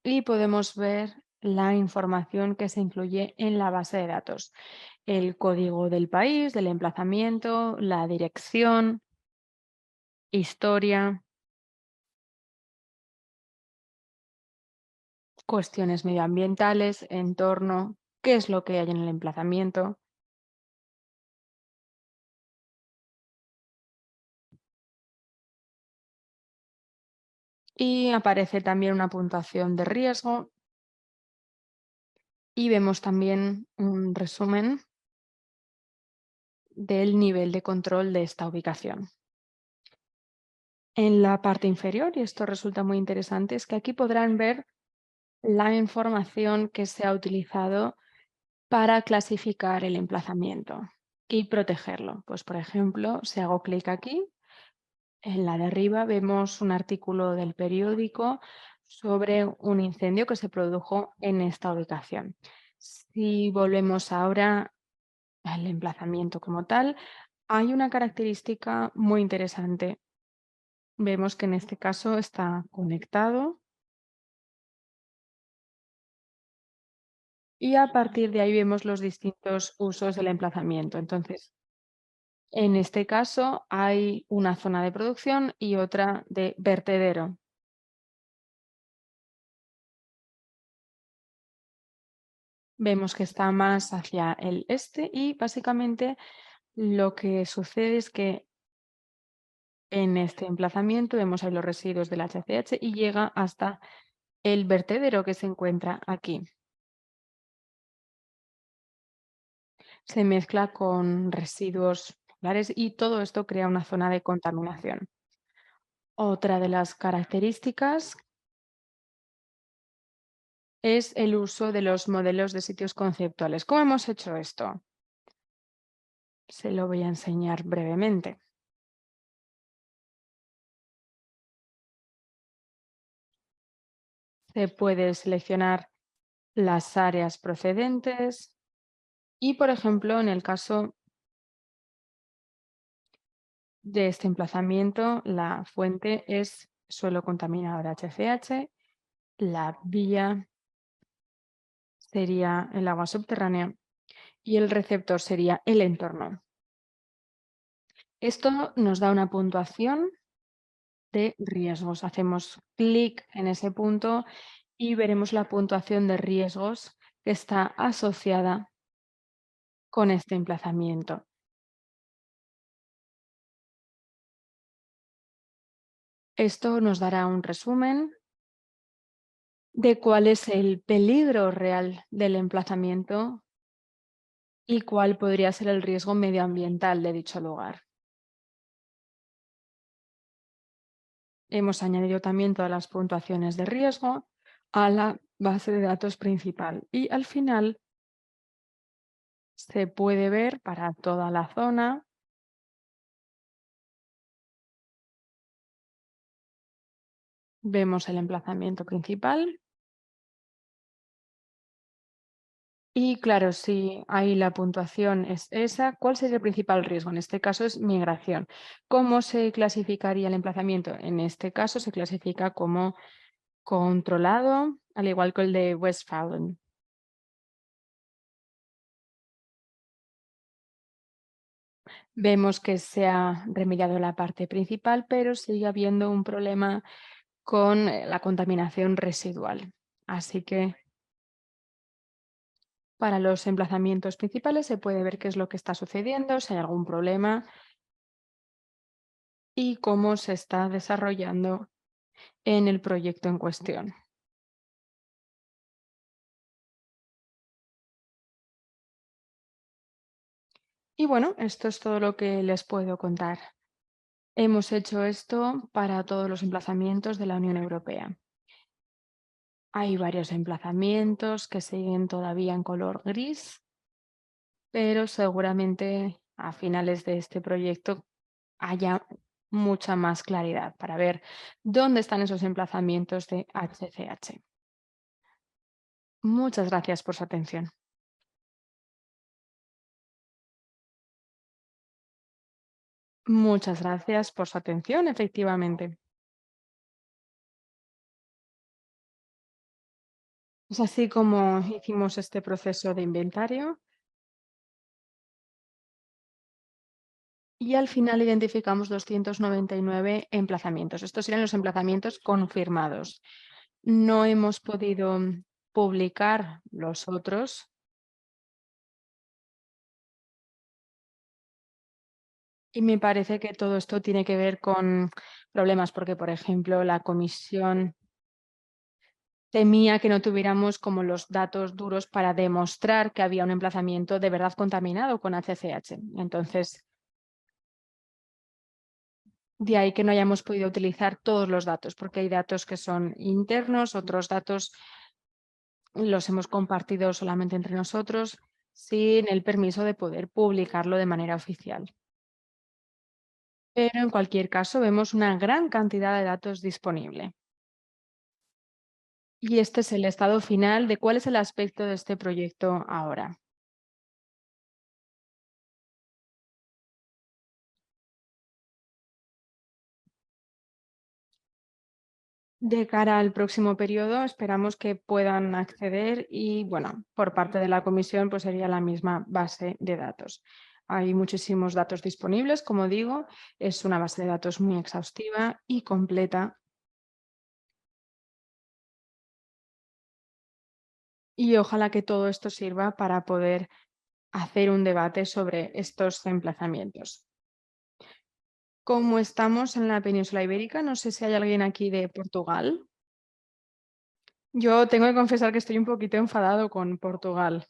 y podemos ver la información que se incluye en la base de datos. El código del país, del emplazamiento, la dirección, historia, cuestiones medioambientales, entorno, qué es lo que hay en el emplazamiento. Y aparece también una puntuación de riesgo y vemos también un resumen del nivel de control de esta ubicación. En la parte inferior, y esto resulta muy interesante, es que aquí podrán ver la información que se ha utilizado para clasificar el emplazamiento y protegerlo. Pues, por ejemplo, si hago clic aquí, en la de arriba vemos un artículo del periódico sobre un incendio que se produjo en esta ubicación. Si volvemos ahora al emplazamiento como tal, hay una característica muy interesante. Vemos que en este caso está conectado y a partir de ahí vemos los distintos usos del emplazamiento. Entonces, en este caso hay una zona de producción y otra de vertedero. Vemos que está más hacia el este y básicamente lo que sucede es que en este emplazamiento vemos ahí los residuos del HCH y llega hasta el vertedero que se encuentra aquí. Se mezcla con residuos regulares y todo esto crea una zona de contaminación. Otra de las características es el uso de los modelos de sitios conceptuales. ¿Cómo hemos hecho esto? Se lo voy a enseñar brevemente. Se puede seleccionar las áreas procedentes y, por ejemplo, en el caso de este emplazamiento, la fuente es suelo contaminado de HCH, la vía sería el agua subterránea y el receptor sería el entorno. Esto nos da una puntuación de riesgos. Hacemos clic en ese punto y veremos la puntuación de riesgos que está asociada con este emplazamiento. Esto nos dará un resumen de cuál es el peligro real del emplazamiento y cuál podría ser el riesgo medioambiental de dicho lugar. Hemos añadido también todas las puntuaciones de riesgo a la base de datos principal y al final se puede ver para toda la zona Vemos el emplazamiento principal. Y claro, si ahí la puntuación es esa, ¿cuál sería el principal riesgo? En este caso es migración. ¿Cómo se clasificaría el emplazamiento? En este caso se clasifica como controlado, al igual que el de Westfalen. Vemos que se ha remediado la parte principal, pero sigue habiendo un problema con la contaminación residual. Así que para los emplazamientos principales se puede ver qué es lo que está sucediendo, si hay algún problema y cómo se está desarrollando en el proyecto en cuestión. Y bueno, esto es todo lo que les puedo contar. Hemos hecho esto para todos los emplazamientos de la Unión Europea. Hay varios emplazamientos que siguen todavía en color gris, pero seguramente a finales de este proyecto haya mucha más claridad para ver dónde están esos emplazamientos de HCH. Muchas gracias por su atención. Muchas gracias por su atención, efectivamente. Es así como hicimos este proceso de inventario y al final identificamos 299 emplazamientos. Estos serían los emplazamientos confirmados. No hemos podido publicar los otros y me parece que todo esto tiene que ver con problemas porque, por ejemplo, la comisión temía que no tuviéramos como los datos duros para demostrar que había un emplazamiento de verdad contaminado con HCH. Entonces, de ahí que no hayamos podido utilizar todos los datos, porque hay datos que son internos, otros datos los hemos compartido solamente entre nosotros sin el permiso de poder publicarlo de manera oficial. Pero en cualquier caso vemos una gran cantidad de datos disponible. Y este es el estado final de cuál es el aspecto de este proyecto ahora. De cara al próximo periodo esperamos que puedan acceder y, bueno, por parte de la comisión pues sería la misma base de datos. Hay muchísimos datos disponibles, como digo, es una base de datos muy exhaustiva y completa. Y ojalá que todo esto sirva para poder hacer un debate sobre estos emplazamientos. Como estamos en la península ibérica, no sé si hay alguien aquí de Portugal. Yo tengo que confesar que estoy un poquito enfadado con Portugal.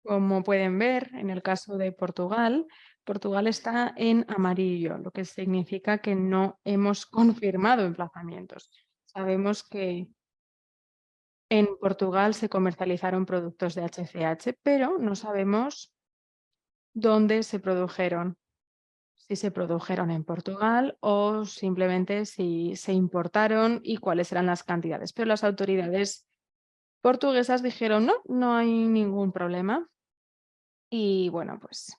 Como pueden ver, en el caso de Portugal, Portugal está en amarillo, lo que significa que no hemos confirmado emplazamientos. Sabemos que en Portugal se comercializaron productos de HCH, pero no sabemos dónde se produjeron. Si se produjeron en Portugal o simplemente si se importaron y cuáles eran las cantidades. Pero las autoridades portuguesas dijeron, no, no hay ningún problema. Y bueno, pues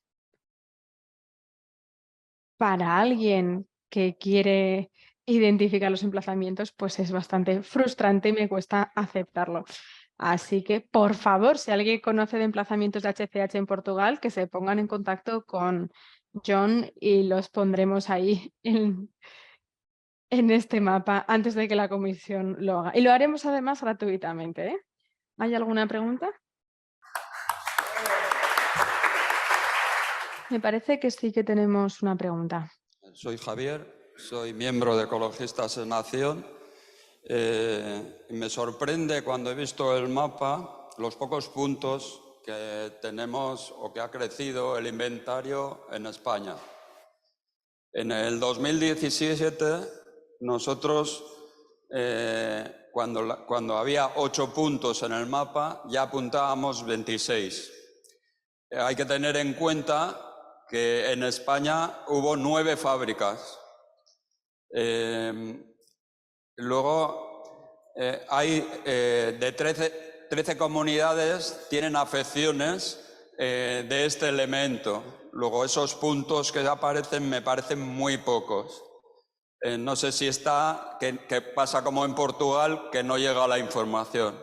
para alguien que quiere identificar los emplazamientos, pues es bastante frustrante y me cuesta aceptarlo. Así que, por favor, si alguien conoce de emplazamientos de HCH en Portugal, que se pongan en contacto con John y los pondremos ahí en este mapa antes de que la comisión lo haga. Y lo haremos además gratuitamente, ¿eh? ¿Hay alguna pregunta? Me parece que sí que tenemos una pregunta. Soy Javier, soy miembro de Ecologistas en Acción. Me sorprende cuando he visto el mapa los pocos puntos que tenemos o que ha crecido el inventario en España. En el 2017 nosotros, cuando había 8 puntos en el mapa, ya apuntábamos 26. Hay que tener en cuenta que en España hubo 9 fábricas. Luego, hay de 13 comunidades tienen afecciones de este elemento. Luego, esos puntos que aparecen me parecen muy pocos. No sé si está, que pasa como en Portugal, que no llega la información.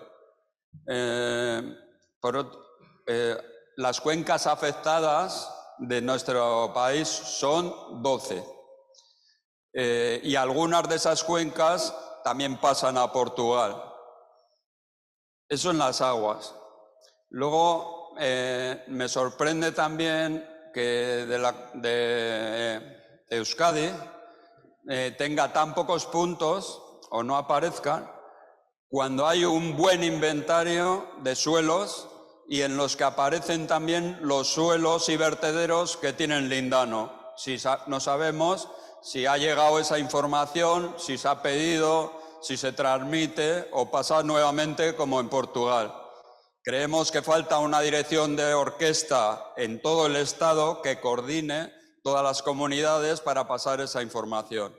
Las cuencas afectadas de nuestro país son 12. Y algunas de esas cuencas también pasan a Portugal. Eso en las aguas. Luego, me sorprende también que de Euskadi tenga tan pocos puntos o no aparezcan cuando hay un buen inventario de suelos y en los que aparecen también los suelos y vertederos que tienen lindano. Si no sabemos si ha llegado esa información, si se ha pedido, si se transmite o pasa nuevamente como en Portugal. Creemos que falta una dirección de orquesta en todo el Estado que coordine todas las comunidades para pasar esa información.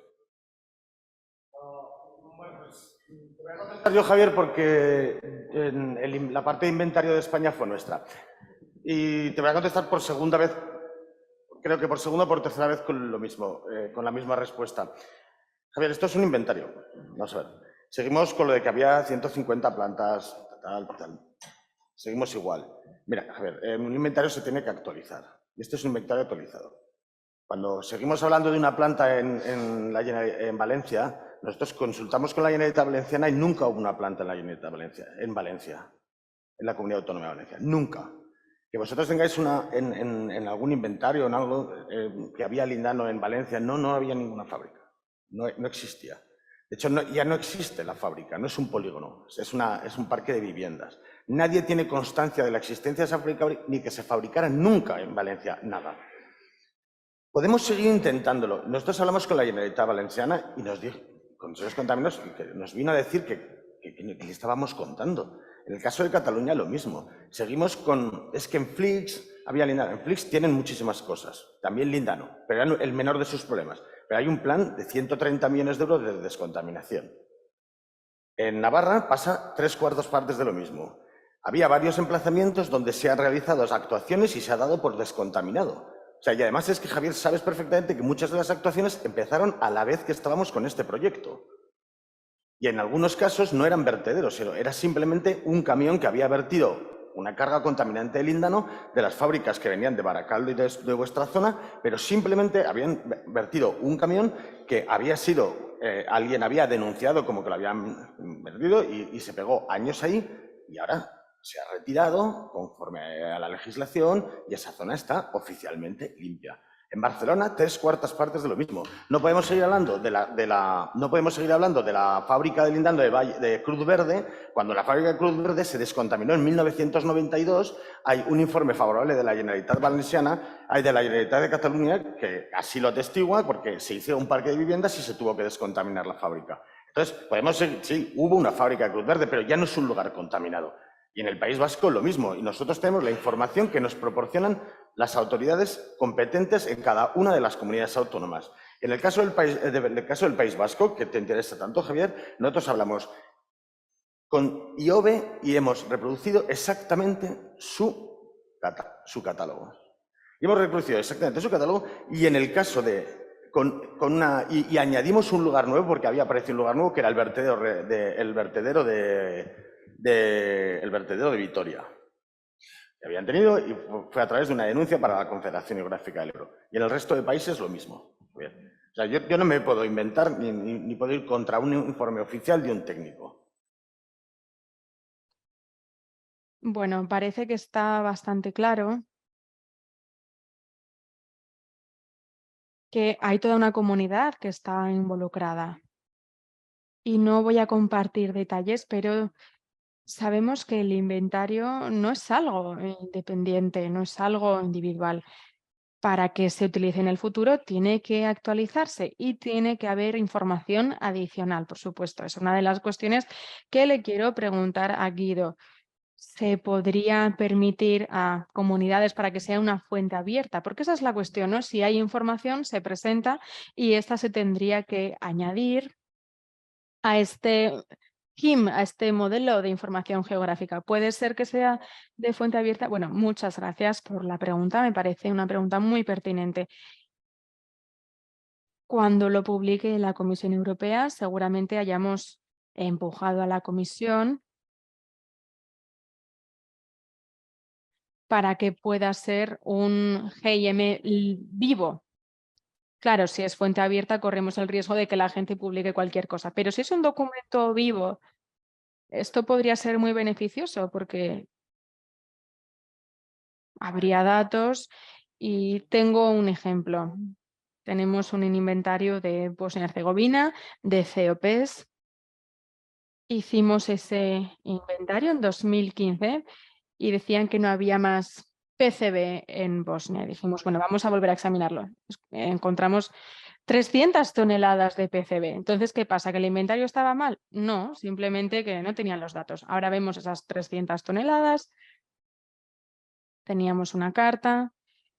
Bueno, pues te voy a contestar yo, Javier, porque la parte de inventario de España fue nuestra. Y te voy a contestar por segunda vez, creo que por segunda o por tercera vez con lo mismo, con la misma respuesta. Javier, esto es un inventario. Vamos a ver. Seguimos con lo de que había 150 plantas, tal. Seguimos igual. Mira, Javier, un inventario se tiene que actualizar. Y este es un inventario actualizado. Cuando seguimos hablando de una planta en Valencia, nosotros consultamos con la Generalitat Valenciana y nunca hubo una planta en la Generalitat Valencia, en la Comunidad Autónoma de Valencia. Nunca. Que vosotros tengáis en algún inventario, en algo que había lindano en Valencia, no había ninguna fábrica. No existía. De hecho, ya no existe la fábrica, no es un polígono, es un parque de viviendas. Nadie tiene constancia de la existencia de esa fábrica ni que se fabricara nunca en Valencia nada. Podemos seguir intentándolo. Nosotros hablamos con la Generalitat Valenciana y nos dijo, con esos contaminados, que nos vino a decir que le estábamos contando. En el caso de Cataluña, lo mismo. Seguimos con... Es que en Flix había lindano. En Flix tienen muchísimas cosas. También lindano, pero era el menor de sus problemas. Pero hay un plan de 130 millones de euros de descontaminación. En Navarra pasa 3/4 partes de lo mismo. Había varios emplazamientos donde se han realizado actuaciones y se ha dado por descontaminado. O sea, y además es que, Javier, sabes perfectamente que muchas de las actuaciones empezaron a la vez que estábamos con este proyecto. Y en algunos casos no eran vertederos, era simplemente un camión que había vertido una carga contaminante de líndano de las fábricas que venían de Baracaldo y de vuestra zona, pero simplemente habían vertido un camión que había sido, alguien había denunciado como que lo habían vertido y se pegó años ahí y ahora se ha retirado conforme a la legislación y esa zona está oficialmente limpia. En Barcelona, 3/4 partes de lo mismo. No podemos seguir hablando de la fábrica de lindano de Cruz Verde, cuando la fábrica de Cruz Verde se descontaminó en 1992. Hay un informe favorable de la Generalitat Valenciana, hay de la Generalitat de Cataluña, que así lo atestigua, porque se hizo un parque de viviendas y se tuvo que descontaminar la fábrica. Entonces, podemos seguir, sí, hubo una fábrica de Cruz Verde, pero ya no es un lugar contaminado. Y en el País Vasco lo mismo. Y nosotros tenemos la información que nos proporcionan las autoridades competentes en cada una de las comunidades autónomas. En el caso del País Vasco, que te interesa tanto, Javier, nosotros hablamos con IOBE y hemos reproducido exactamente su catálogo. Y hemos reproducido exactamente su catálogo y en el caso de... y añadimos un lugar nuevo porque había aparecido un lugar nuevo que era el vertedero de Vitoria. Que habían tenido y fue a través de una denuncia para la Confederación Hidrográfica del Ebro. Y en el resto de países lo mismo. Bien. O sea, yo no me puedo inventar ni puedo ir contra un informe oficial de un técnico. Bueno, parece que está bastante claro que hay toda una comunidad que está involucrada. Y no voy a compartir detalles, pero sabemos que el inventario no es algo independiente, no es algo individual. Para que se utilice en el futuro tiene que actualizarse y tiene que haber información adicional, por supuesto. Es una de las cuestiones que le quiero preguntar a Guido. ¿Se podría permitir a comunidades para que sea una fuente abierta? Porque esa es la cuestión, ¿no? Si hay información, se presenta y esta se tendría que añadir a este KIM, a este modelo de información geográfica. ¿Puede ser que sea de fuente abierta? Bueno, muchas gracias por la pregunta. Me parece una pregunta muy pertinente. Cuando lo publique la Comisión Europea, seguramente hayamos empujado a la Comisión para que pueda ser un GIM vivo. Claro, si es fuente abierta, corremos el riesgo de que la gente publique cualquier cosa. Pero si es un documento vivo, esto podría ser muy beneficioso porque habría datos y tengo un ejemplo. Tenemos un inventario de Bosnia-Herzegovina, de COPs. Hicimos ese inventario en 2015 y decían que no había más PCB en Bosnia. Dijimos, bueno, vamos a volver a examinarlo. Encontramos 300 toneladas de PCB. Entonces, ¿qué pasa? ¿Que el inventario estaba mal? No, simplemente que no tenían los datos. Ahora vemos esas 300 toneladas. Teníamos una carta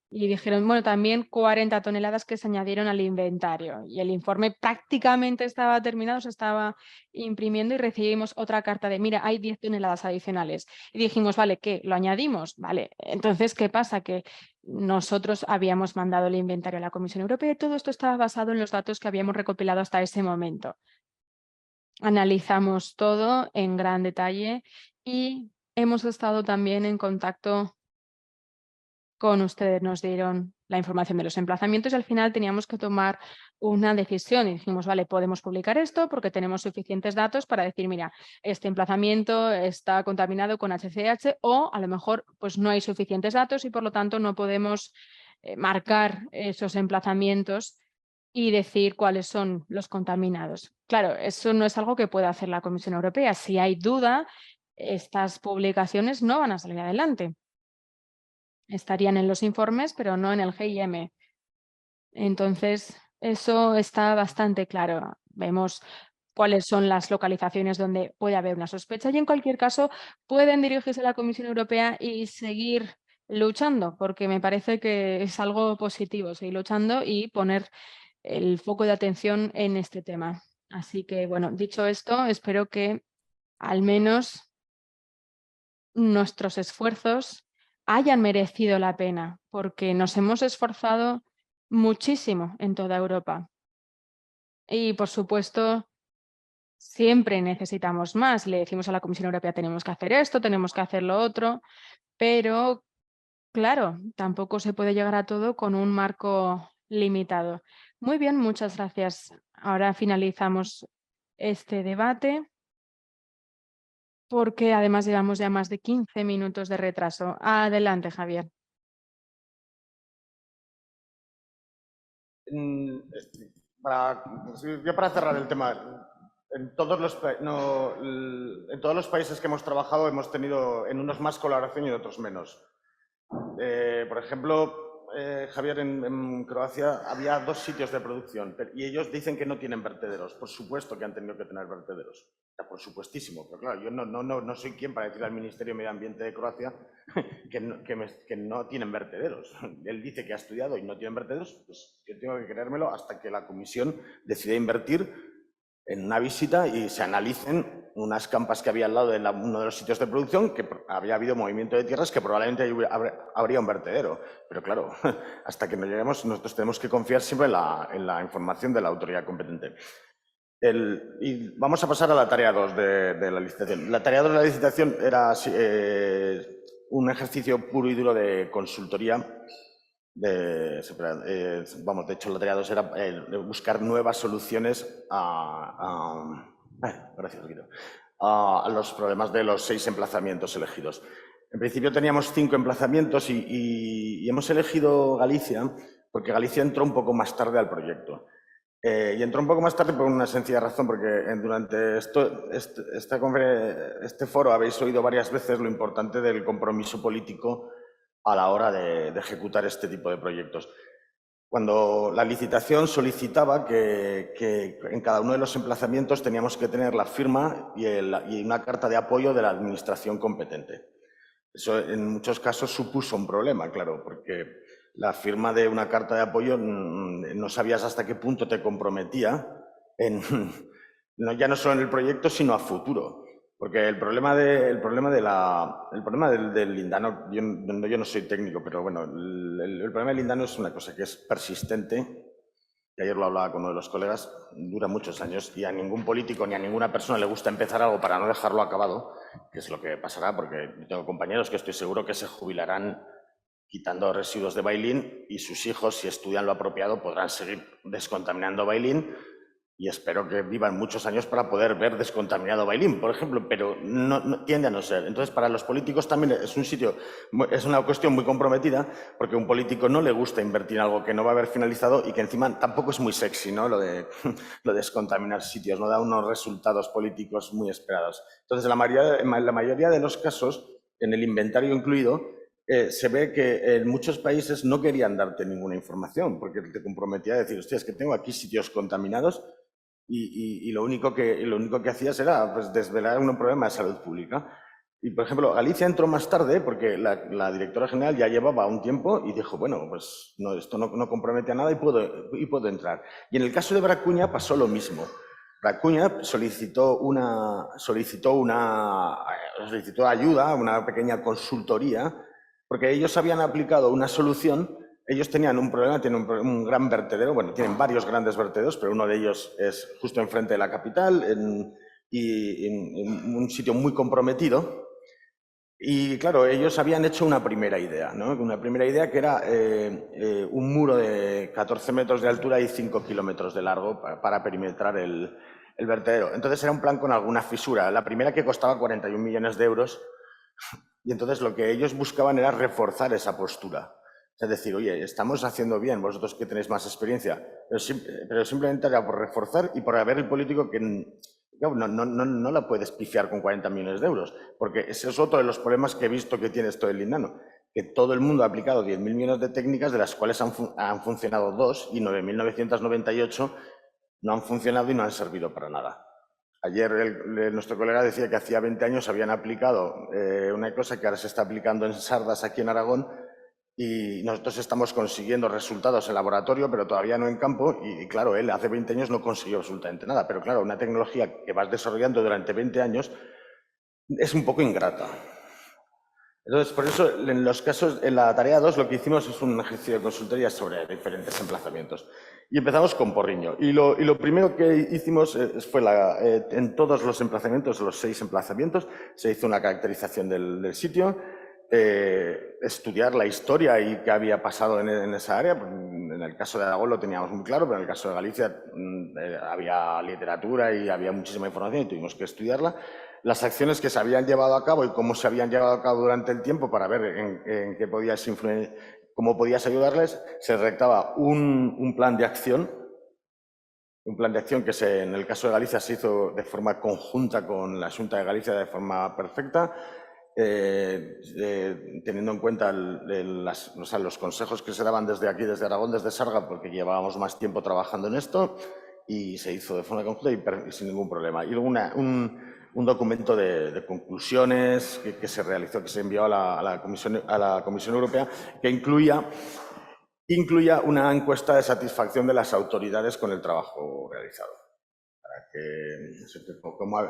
y dijeron, bueno, también 40 toneladas que se añadieron al inventario. Y el informe prácticamente estaba terminado, se estaba imprimiendo y recibimos otra carta de, mira, hay 10 toneladas adicionales. Y dijimos, vale, ¿qué? ¿Lo añadimos? Vale. Entonces, ¿qué pasa? Que nosotros habíamos mandado el inventario a la Comisión Europea y todo esto estaba basado en los datos que habíamos recopilado hasta ese momento. Analizamos todo en gran detalle y hemos estado también en contacto con ustedes, nos dieron la información de los emplazamientos y al final teníamos que tomar una decisión y dijimos, vale, podemos publicar esto porque tenemos suficientes datos para decir, mira, este emplazamiento está contaminado con HCH o a lo mejor pues no hay suficientes datos y por lo tanto no podemos marcar esos emplazamientos y decir cuáles son los contaminados. Claro, eso no es algo que pueda hacer la Comisión Europea. Si hay duda, estas publicaciones no van a salir adelante. Estarían en los informes, pero no en el GIM. Entonces, eso está bastante claro. Vemos cuáles son las localizaciones donde puede haber una sospecha y en cualquier caso pueden dirigirse a la Comisión Europea y seguir luchando, porque me parece que es algo positivo, seguir luchando y poner el foco de atención en este tema. Así que, bueno, dicho esto, espero que al menos nuestros esfuerzos hayan merecido la pena, porque nos hemos esforzado muchísimo en toda Europa. Y, por supuesto, siempre necesitamos más. Le decimos a la Comisión Europea, tenemos que hacer esto, tenemos que hacer lo otro, pero, claro, tampoco se puede llegar a todo con un marco limitado. Muy bien, muchas gracias. Ahora finalizamos este debate, porque además llevamos ya más de 15 minutos de retraso. Adelante, Javier. Para cerrar el tema, en todos los países que hemos trabajado hemos tenido en unos más colaboración y en otros menos. Por ejemplo, Javier, en Croacia había 2 sitios de producción y ellos dicen que no tienen vertederos. Por supuesto que han tenido que tener vertederos. Por supuestísimo, pero claro, yo no soy quien para decirle al Ministerio de Medio Ambiente de Croacia que no tienen vertederos. Él dice que ha estudiado y no tienen vertederos, pues yo tengo que creérmelo hasta que la Comisión decida invertir en una visita y se analicen unas campas que había al lado de uno de los sitios de producción, que había habido movimiento de tierras, que probablemente habría un vertedero. Pero claro, hasta que no lleguemos, nosotros tenemos que confiar siempre en la información de la autoridad competente. Y vamos a pasar a la tarea 2 de la licitación. La tarea 2 de la licitación era un ejercicio puro y duro de consultoría. De hecho, la tarea 2 era buscar nuevas soluciones a los problemas de los 6 emplazamientos elegidos. En principio teníamos 5 emplazamientos y hemos elegido Galicia porque Galicia entró un poco más tarde al proyecto. Y entró un poco más tarde por una sencilla razón, porque durante este foro habéis oído varias veces lo importante del compromiso político a la hora de ejecutar este tipo de proyectos. Cuando la licitación solicitaba que en cada uno de los emplazamientos teníamos que tener la firma y una carta de apoyo de la administración competente. Eso en muchos casos supuso un problema, claro, porque la firma de una carta de apoyo no sabías hasta qué punto te comprometía ya no solo en el proyecto, sino a futuro. Porque el problema del lindano, yo no soy técnico, pero bueno, el problema del lindano es una cosa que es persistente, y ayer lo hablaba con uno de los colegas, dura muchos años y a ningún político ni a ninguna persona le gusta empezar algo para no dejarlo acabado, que es lo que pasará, porque tengo compañeros que estoy seguro que se jubilarán quitando residuos de bailín y sus hijos, si estudian lo apropiado, podrán seguir descontaminando bailín y espero que vivan muchos años para poder ver descontaminado bailín, por ejemplo, pero no tiende a no ser. Entonces, para los políticos también es una cuestión muy comprometida, porque a un político no le gusta invertir en algo que no va a haber finalizado y que encima tampoco es muy sexy, ¿no? Lo de descontaminar sitios, no da unos resultados políticos muy esperados. Entonces, en la mayoría de los casos, en el inventario incluido, se ve que en muchos países no querían darte ninguna información, porque te comprometía a decir, hostia, es que tengo aquí sitios contaminados, y lo único que hacías era pues, desvelar un problema de salud pública. Y, por ejemplo, Galicia entró más tarde porque la directora general ya llevaba un tiempo y dijo, bueno, pues no, esto no compromete a nada y puedo entrar. Y en el caso de Bracuña pasó lo mismo. Bracuña solicitó ayuda, una pequeña consultoría, porque ellos habían aplicado una solución. Ellos tenían un problema, tienen un gran vertedero, bueno, tienen varios grandes vertederos, pero uno de ellos es justo enfrente de la capital, en un sitio muy comprometido. Y claro, ellos habían hecho una primera idea, ¿no? Una primera idea que era un muro de 14 metros de altura y 5 kilómetros de largo para perimetrar el vertedero. Entonces era un plan con alguna fisura. La primera que costaba 41 millones de euros. Y entonces lo que ellos buscaban era reforzar esa postura. Es decir, oye, estamos haciendo bien, vosotros que tenéis más experiencia, pero simplemente era por reforzar y por haber el político que no la puedes pifiar con 40 millones de euros, porque ese es otro de los problemas que he visto que tiene esto del lindano, que todo el mundo ha aplicado 10.000 millones de técnicas, de las cuales han funcionado 2 y 9.998 no han funcionado y no han servido para nada. Ayer nuestro colega decía que hacía 20 años habían aplicado una cosa que ahora se está aplicando en Sardas, aquí en Aragón, y nosotros estamos consiguiendo resultados en laboratorio, pero todavía no en campo, y claro, él hace 20 años no consiguió absolutamente nada, pero claro, una tecnología que vas desarrollando durante 20 años es un poco ingrata. Entonces, por eso, en la tarea 2 lo que hicimos es un ejercicio de consultoría sobre diferentes emplazamientos. Y empezamos con Porriño. Y lo primero que hicimos fue, en todos los emplazamientos, los 6 emplazamientos, se hizo una caracterización del sitio, estudiar la historia y qué había pasado en esa área. En el caso de Aragón lo teníamos muy claro, pero en el caso de Galicia había literatura y había muchísima información y tuvimos que estudiarla. Las acciones que se habían llevado a cabo y cómo se habían llevado a cabo durante el tiempo para ver en qué podías influir, cómo podías ayudarles, se redactaba un plan de acción. Un plan de acción que en el caso de Galicia se hizo de forma conjunta con la Xunta de Galicia de forma perfecta, teniendo en cuenta los consejos que se daban desde aquí, desde Aragón, desde Sarga, porque llevábamos más tiempo trabajando en esto, y se hizo de forma conjunta y sin ningún problema. Y luego un documento de conclusiones que se realizó, que se envió a la Comisión Europea, que incluía una encuesta de satisfacción de las autoridades con el trabajo realizado, para que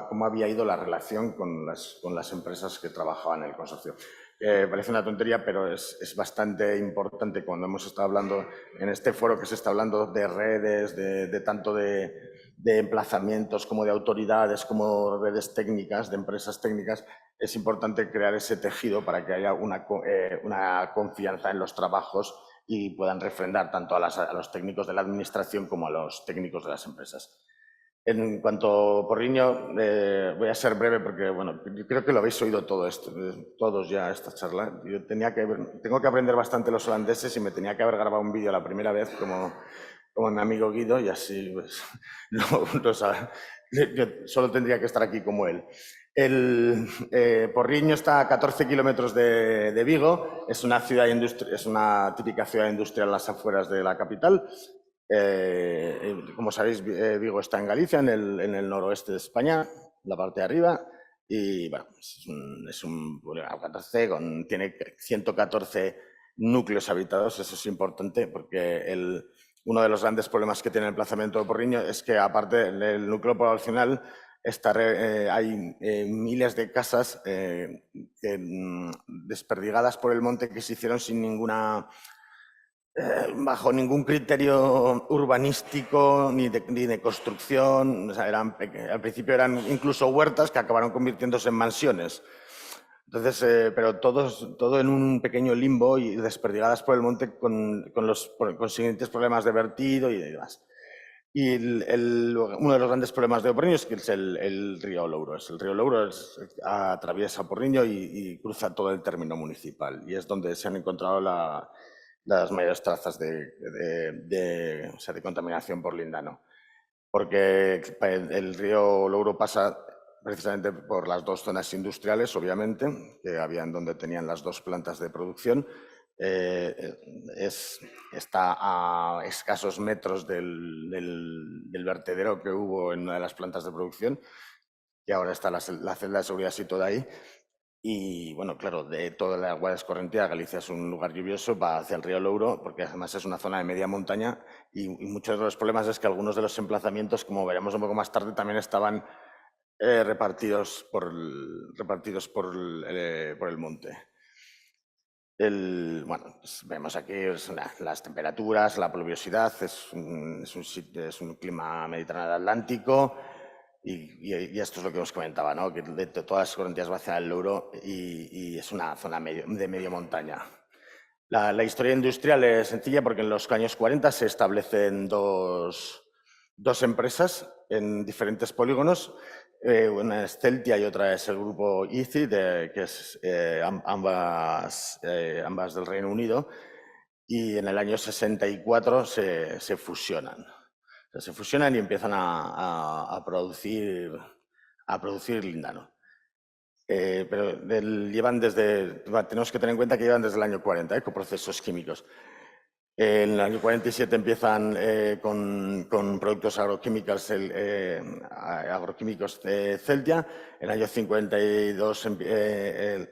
cómo había ido la relación con las empresas que trabajaban en el consorcio. Parece una tontería, pero es bastante importante cuando hemos estado hablando en este foro que se está hablando de redes, de tanto de emplazamientos como de autoridades, como redes técnicas, de empresas técnicas. Es importante crear ese tejido para que haya una confianza en los trabajos y puedan refrendar tanto a los técnicos de la administración como a los técnicos de las empresas. En cuanto a Porriño, voy a ser breve porque, bueno, yo creo que lo habéis oído todos ya esta charla. Yo tengo que aprender bastante los holandeses y me tenía que haber grabado un vídeo la primera vez como mi amigo Guido y así pues, yo solo tendría que estar aquí como él. Porriño está a 14 kilómetros de Vigo, es una típica ciudad industrial a las afueras de la capital. Como sabéis, Vigo está en Galicia, en el noroeste de España, la parte de arriba, y bueno, es un tiene 114 núcleos habitados. Eso es importante porque uno de los grandes problemas que tiene el emplazamiento de Porriño es que, aparte del núcleo poblacional, hay miles de casas desperdigadas por el monte que se hicieron sin ninguna... bajo ningún criterio urbanístico ni de construcción. O sea, al principio eran incluso huertas que acabaron convirtiéndose en mansiones. Entonces, pero todo en un pequeño limbo y desperdigadas por el monte con los consiguientes problemas de vertido y demás. Y uno de los grandes problemas de Porriño es que es el río Louro. El río Louro atraviesa Porriño y cruza todo el término municipal. Y es donde se han encontrado las mayores trazas de contaminación por lindano. Porque el río Louro pasa precisamente por las dos zonas industriales, obviamente, que habían donde tenían las dos plantas de producción. Está a escasos metros del vertedero que hubo en una de las plantas de producción, y ahora está la celda de seguridad situada ahí. Y bueno, claro, de toda la agua escorrentía, Galicia es un lugar lluvioso, va hacia el río Louro, porque además es una zona de media montaña, y muchos de los problemas es que algunos de los emplazamientos, como veremos un poco más tarde, también estaban repartidos por el monte. Bueno, pues vemos aquí las temperaturas, la pluviosidad, es un clima mediterráneo atlántico, y esto es lo que os comentaba, ¿no? Que de todas las escorrentías va hacia el Louro y es una zona de medio montaña. La historia industrial es sencilla porque en los años 40 se establecen dos empresas en diferentes polígonos. Una es Celtia y otra es el grupo ICI, que es ambas del Reino Unido, y en el año 64 se fusionan. O sea, se fusionan y empiezan a producir lindano. Pero tenemos que tener en cuenta que llevan desde el año 40 con procesos químicos. En el año 47 empiezan con productos agroquímicos de Celtia. En el año 52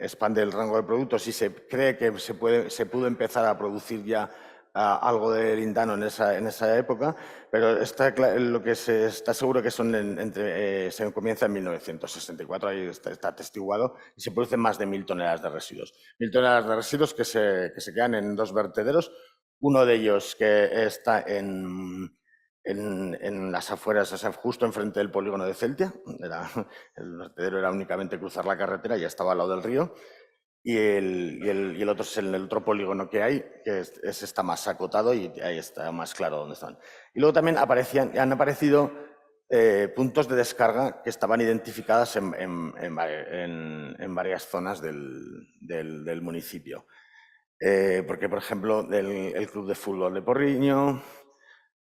expande el rango de productos y se cree que se pudo empezar a producir ya algo de lindano en esa época, pero lo que se está seguro que se comienza en 1964, ahí está atestiguado, y se producen más de 1000 toneladas de residuos. 1000 toneladas de residuos que se quedan en dos vertederos. Uno de ellos que está en las afueras, o sea, justo enfrente del polígono de Celtia. El vertedero era únicamente cruzar la carretera, ya estaba al lado del río. Y el otro es el otro polígono que hay, que está más acotado y ahí está más claro dónde están. Y luego también han aparecido puntos de descarga que estaban identificadas en varias zonas del municipio. Porque, por ejemplo, el Club de Fútbol de Porriño,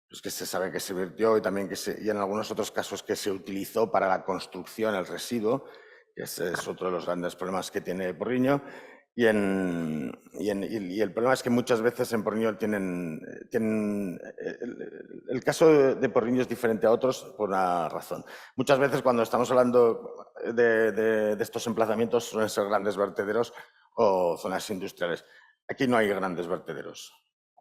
pues que se sabe que se vertió, y también y en algunos otros casos que se utilizó para la construcción el residuo, que es otro de los grandes problemas que tiene Porriño. Y el problema es que muchas veces en Porriño el caso de Porriño es diferente a otros por una razón. Muchas veces cuando estamos hablando de estos emplazamientos suelen ser grandes vertederos o zonas industriales. Aquí no hay grandes vertederos.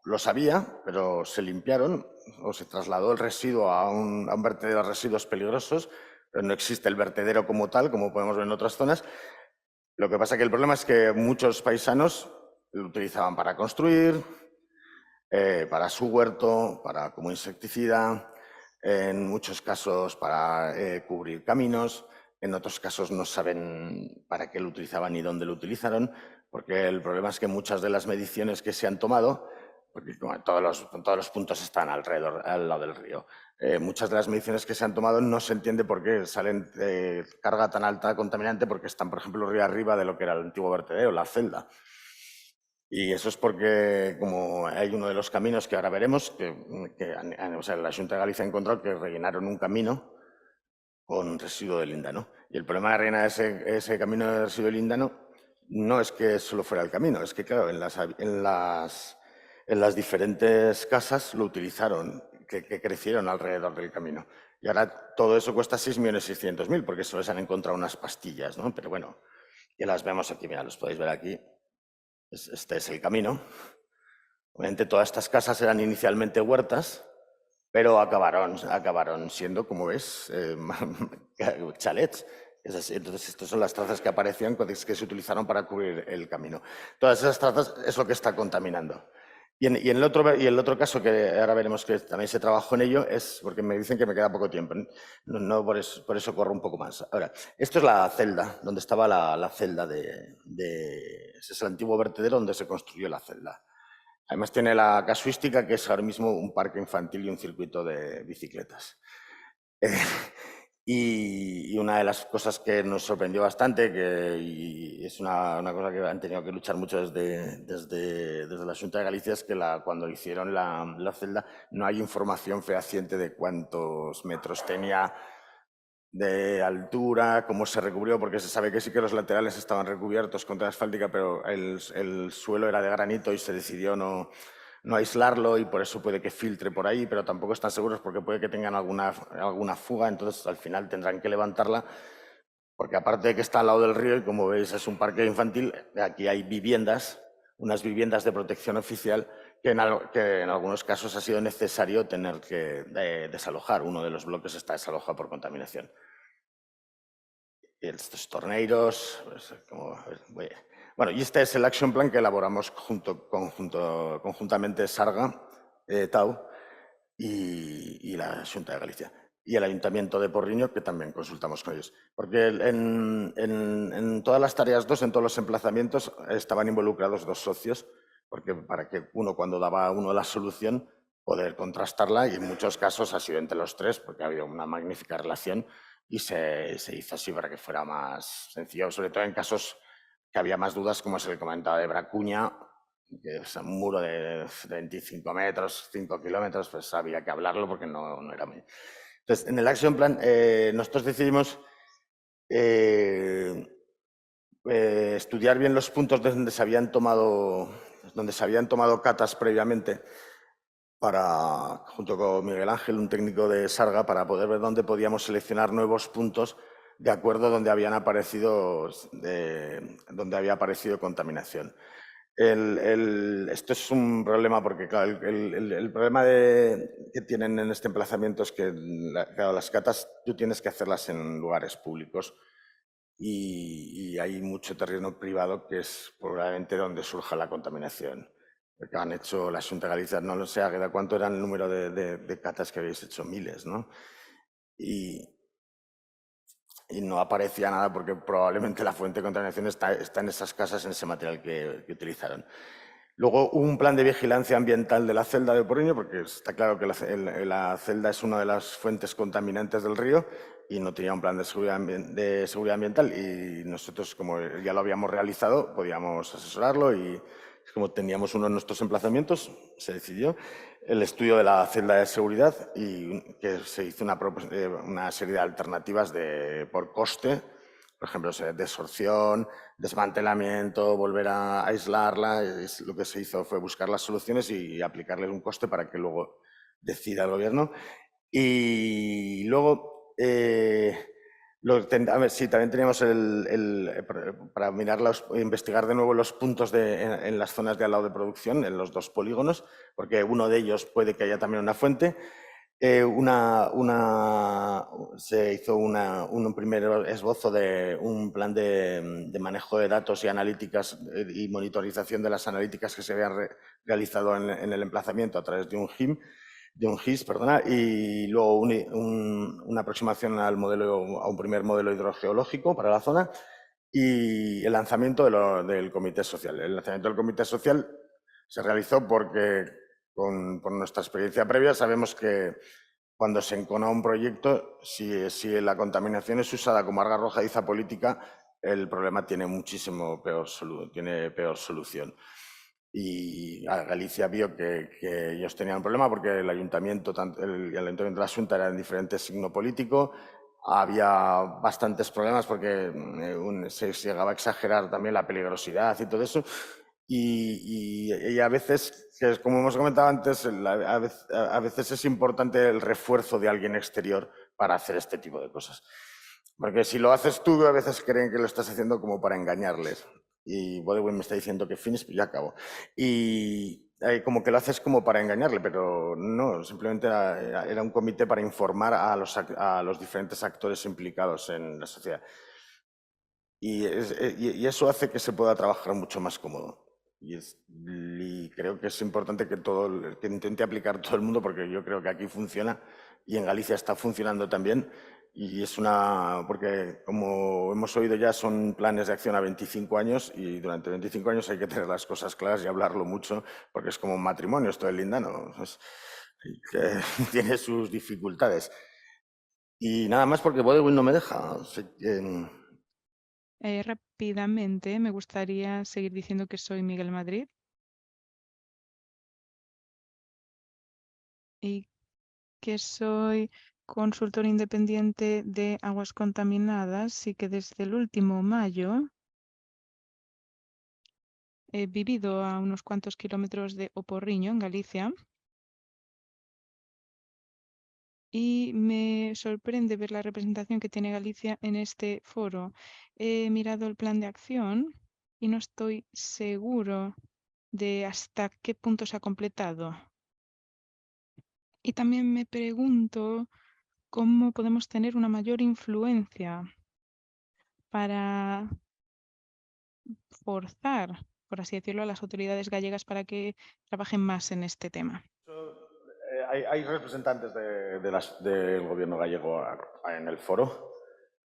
Los había, pero se limpiaron o se trasladó el residuo a un vertedero de residuos peligrosos, pero no existe el vertedero como tal, como podemos ver en otras zonas. Lo que pasa es que el problema es que muchos paisanos lo utilizaban para construir, para su huerto, como insecticida, en muchos casos para cubrir caminos, en otros casos no saben para qué lo utilizaban ni dónde lo utilizaron, porque el problema es que muchas de las mediciones que se han tomado, porque todos los puntos están al lado del río, muchas de las mediciones que se han tomado no se entiende por qué salen carga tan alta contaminante, porque están, por ejemplo, río arriba de lo que era el antiguo vertedero, la celda. Y eso es porque, como hay uno de los caminos que ahora veremos, la Xunta de Galicia ha encontrado que rellenaron un camino con residuo de lindano. Y el problema de rellenar ese camino de residuo de lindano no es que solo fuera el camino, es que, claro, en las diferentes casas lo utilizaron, que crecieron alrededor del camino. Y ahora todo eso cuesta 6.600.000, porque solo se han encontrado unas pastillas, ¿no? Pero bueno, ya las vemos aquí, mira, los podéis ver aquí. Este es el camino. Obviamente todas estas casas eran inicialmente huertas, pero acabaron siendo, como ves, chalets. Entonces, estas son las trazas que aparecían, que se utilizaron para cubrir el camino. Todas esas trazas es lo que está contaminando. Y el otro caso, que ahora veremos que también se trabajó en ello, es porque me dicen que me queda poco tiempo. No por eso corro un poco más. Ahora, esto es la celda, donde estaba la celda ese es el antiguo vertedero donde se construyó la celda. Además tiene la casuística que es ahora mismo un parque infantil y un circuito de bicicletas. Y una de las cosas que nos sorprendió bastante, y es una cosa que han tenido que luchar mucho desde la Xunta de Galicia, es que cuando hicieron la celda no hay información fehaciente de cuántos metros tenía de altura, cómo se recubrió, porque se sabe que sí que los laterales estaban recubiertos con tela asfáltica, pero el suelo era de granito y se decidió no aislarlo, y por eso puede que filtre por ahí, pero tampoco están seguros porque puede que tengan alguna fuga, entonces al final tendrán que levantarla, porque aparte de que está al lado del río y como veis es un parque infantil, aquí hay viviendas, unas viviendas de protección oficial que en algunos casos ha sido necesario tener que desalojar. Uno de los bloques está desalojado por contaminación. Y estos torneiros, pues, bueno, y este es el action plan que elaboramos conjuntamente Sarga, TAU y la Xunta de Galicia. Y el Ayuntamiento de Porriño, que también consultamos con ellos. Porque en todas las tareas 2, en todos los emplazamientos, estaban involucrados 2 socios, porque para que cuando daba uno la solución, poder contrastarla, y en muchos casos ha sido entre los 3, porque ha habido una magnífica relación, y se hizo así para que fuera más sencillo, sobre todo en casos que había más dudas, como se le comentaba de Bracuña, que es un muro de 25 metros, 5 kilómetros, pues había que hablarlo porque no era muy... Entonces, en el Action Plan nosotros decidimos estudiar bien los puntos donde se habían tomado catas previamente, junto con Miguel Ángel, un técnico de Sarga, para poder ver dónde podíamos seleccionar nuevos puntos de acuerdo donde había aparecido contaminación. Esto es un problema porque, claro, el problema que tienen en este emplazamiento es que, claro, las catas tú tienes que hacerlas en lugares públicos y hay mucho terreno privado que es probablemente donde surja la contaminación. Porque han hecho la Xunta de Galicia, no lo sé, Águeda, ¿cuánto era el número de catas que habéis hecho? Miles, ¿no? Y no aparecía nada porque probablemente la fuente de contaminación está en esas casas, en ese material que utilizaron. Luego hubo un plan de vigilancia ambiental de la celda de Porriño, porque está claro que la celda es una de las fuentes contaminantes del río y no tenía un plan de seguridad ambiental, y nosotros, como ya lo habíamos realizado, podíamos asesorarlo, y como teníamos uno de nuestros emplazamientos, se decidió el estudio de la celda de seguridad, y que se hizo una serie de alternativas por coste, por ejemplo, desorción, desmantelamiento, volver a aislarla. Lo que se hizo fue buscar las soluciones y aplicarles un coste para que luego decida el gobierno. Y luego, también teníamos para investigar de nuevo los puntos en las zonas de al lado de producción, en los 2 polígonos, porque uno de ellos puede que haya también una fuente. Se hizo un primer esbozo de un plan de manejo de datos y analíticas y monitorización de las analíticas que se habían realizado en el emplazamiento a través de un GIS, y luego una aproximación a un primer modelo hidrogeológico para la zona, y el lanzamiento del comité social. El lanzamiento del comité social se realizó porque, por nuestra experiencia previa, sabemos que cuando se encona un proyecto, si la contaminación es usada como arma arrojadiza política, el problema tiene peor solución. Y Galicia vio que ellos tenían un problema porque el ayuntamiento de la Xunta era en diferente signo político. Había bastantes problemas porque se llegaba a exagerar también la peligrosidad y todo eso. Y a veces, como hemos comentado antes, a veces es importante el refuerzo de alguien exterior para hacer este tipo de cosas. Porque si lo haces tú, a veces creen que lo estás haciendo como para engañarles. Y Bodewin me está diciendo que finish, ya acabo. Y como que lo haces como para engañarle, pero no, simplemente era un comité para informar a los diferentes actores implicados en la sociedad. Y eso hace que se pueda trabajar mucho más cómodo. Y creo que es importante que intente aplicar todo el mundo, porque yo creo que aquí funciona y en Galicia está funcionando también. Y porque como hemos oído ya, son planes de acción a 25 años y durante 25 años hay que tener las cosas claras y hablarlo mucho, porque es como un matrimonio esto del lindano. Que tiene sus dificultades. Y nada más porque Bodewin no me deja. Rápidamente, me gustaría seguir diciendo que soy Miguel Madrid y que soy consultor independiente de aguas contaminadas y que desde el último mayo he vivido a unos cuantos kilómetros de Oporriño, en Galicia, y me sorprende ver la representación que tiene Galicia en este foro. He mirado el plan de acción y no estoy seguro de hasta qué punto se ha completado. Y también me pregunto cómo podemos tener una mayor influencia para forzar, por así decirlo, a las autoridades gallegas para que trabajen más en este tema. Hay representantes del gobierno gallego en el foro.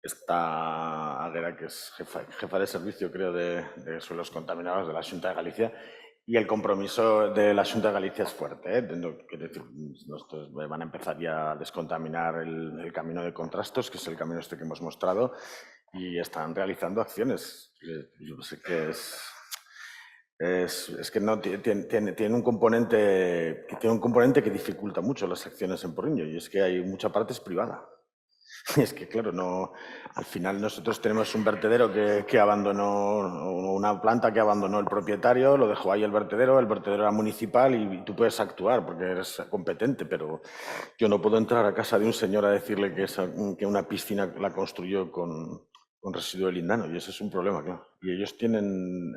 Está Aguera, que es jefa de servicio, creo, de suelos contaminados de la Xunta de Galicia. Y el compromiso de la Xunta de Galicia es fuerte. Quiero decir, nosotros van a empezar ya a descontaminar el camino de Contrastos, que es el camino este que hemos mostrado, y están realizando acciones. Yo sé que es que no tiene un componente que dificulta mucho las acciones en Porriño, y es que hay mucha parte es privada. Es que, claro, no, al final nosotros tenemos un vertedero que abandonó, una planta que abandonó el propietario, lo dejó ahí el vertedero era municipal y tú puedes actuar porque eres competente, pero yo no puedo entrar a casa de un señor a decirle que una piscina la construyó con residuo de lindano, y ese es un problema, claro. Y ellos tienen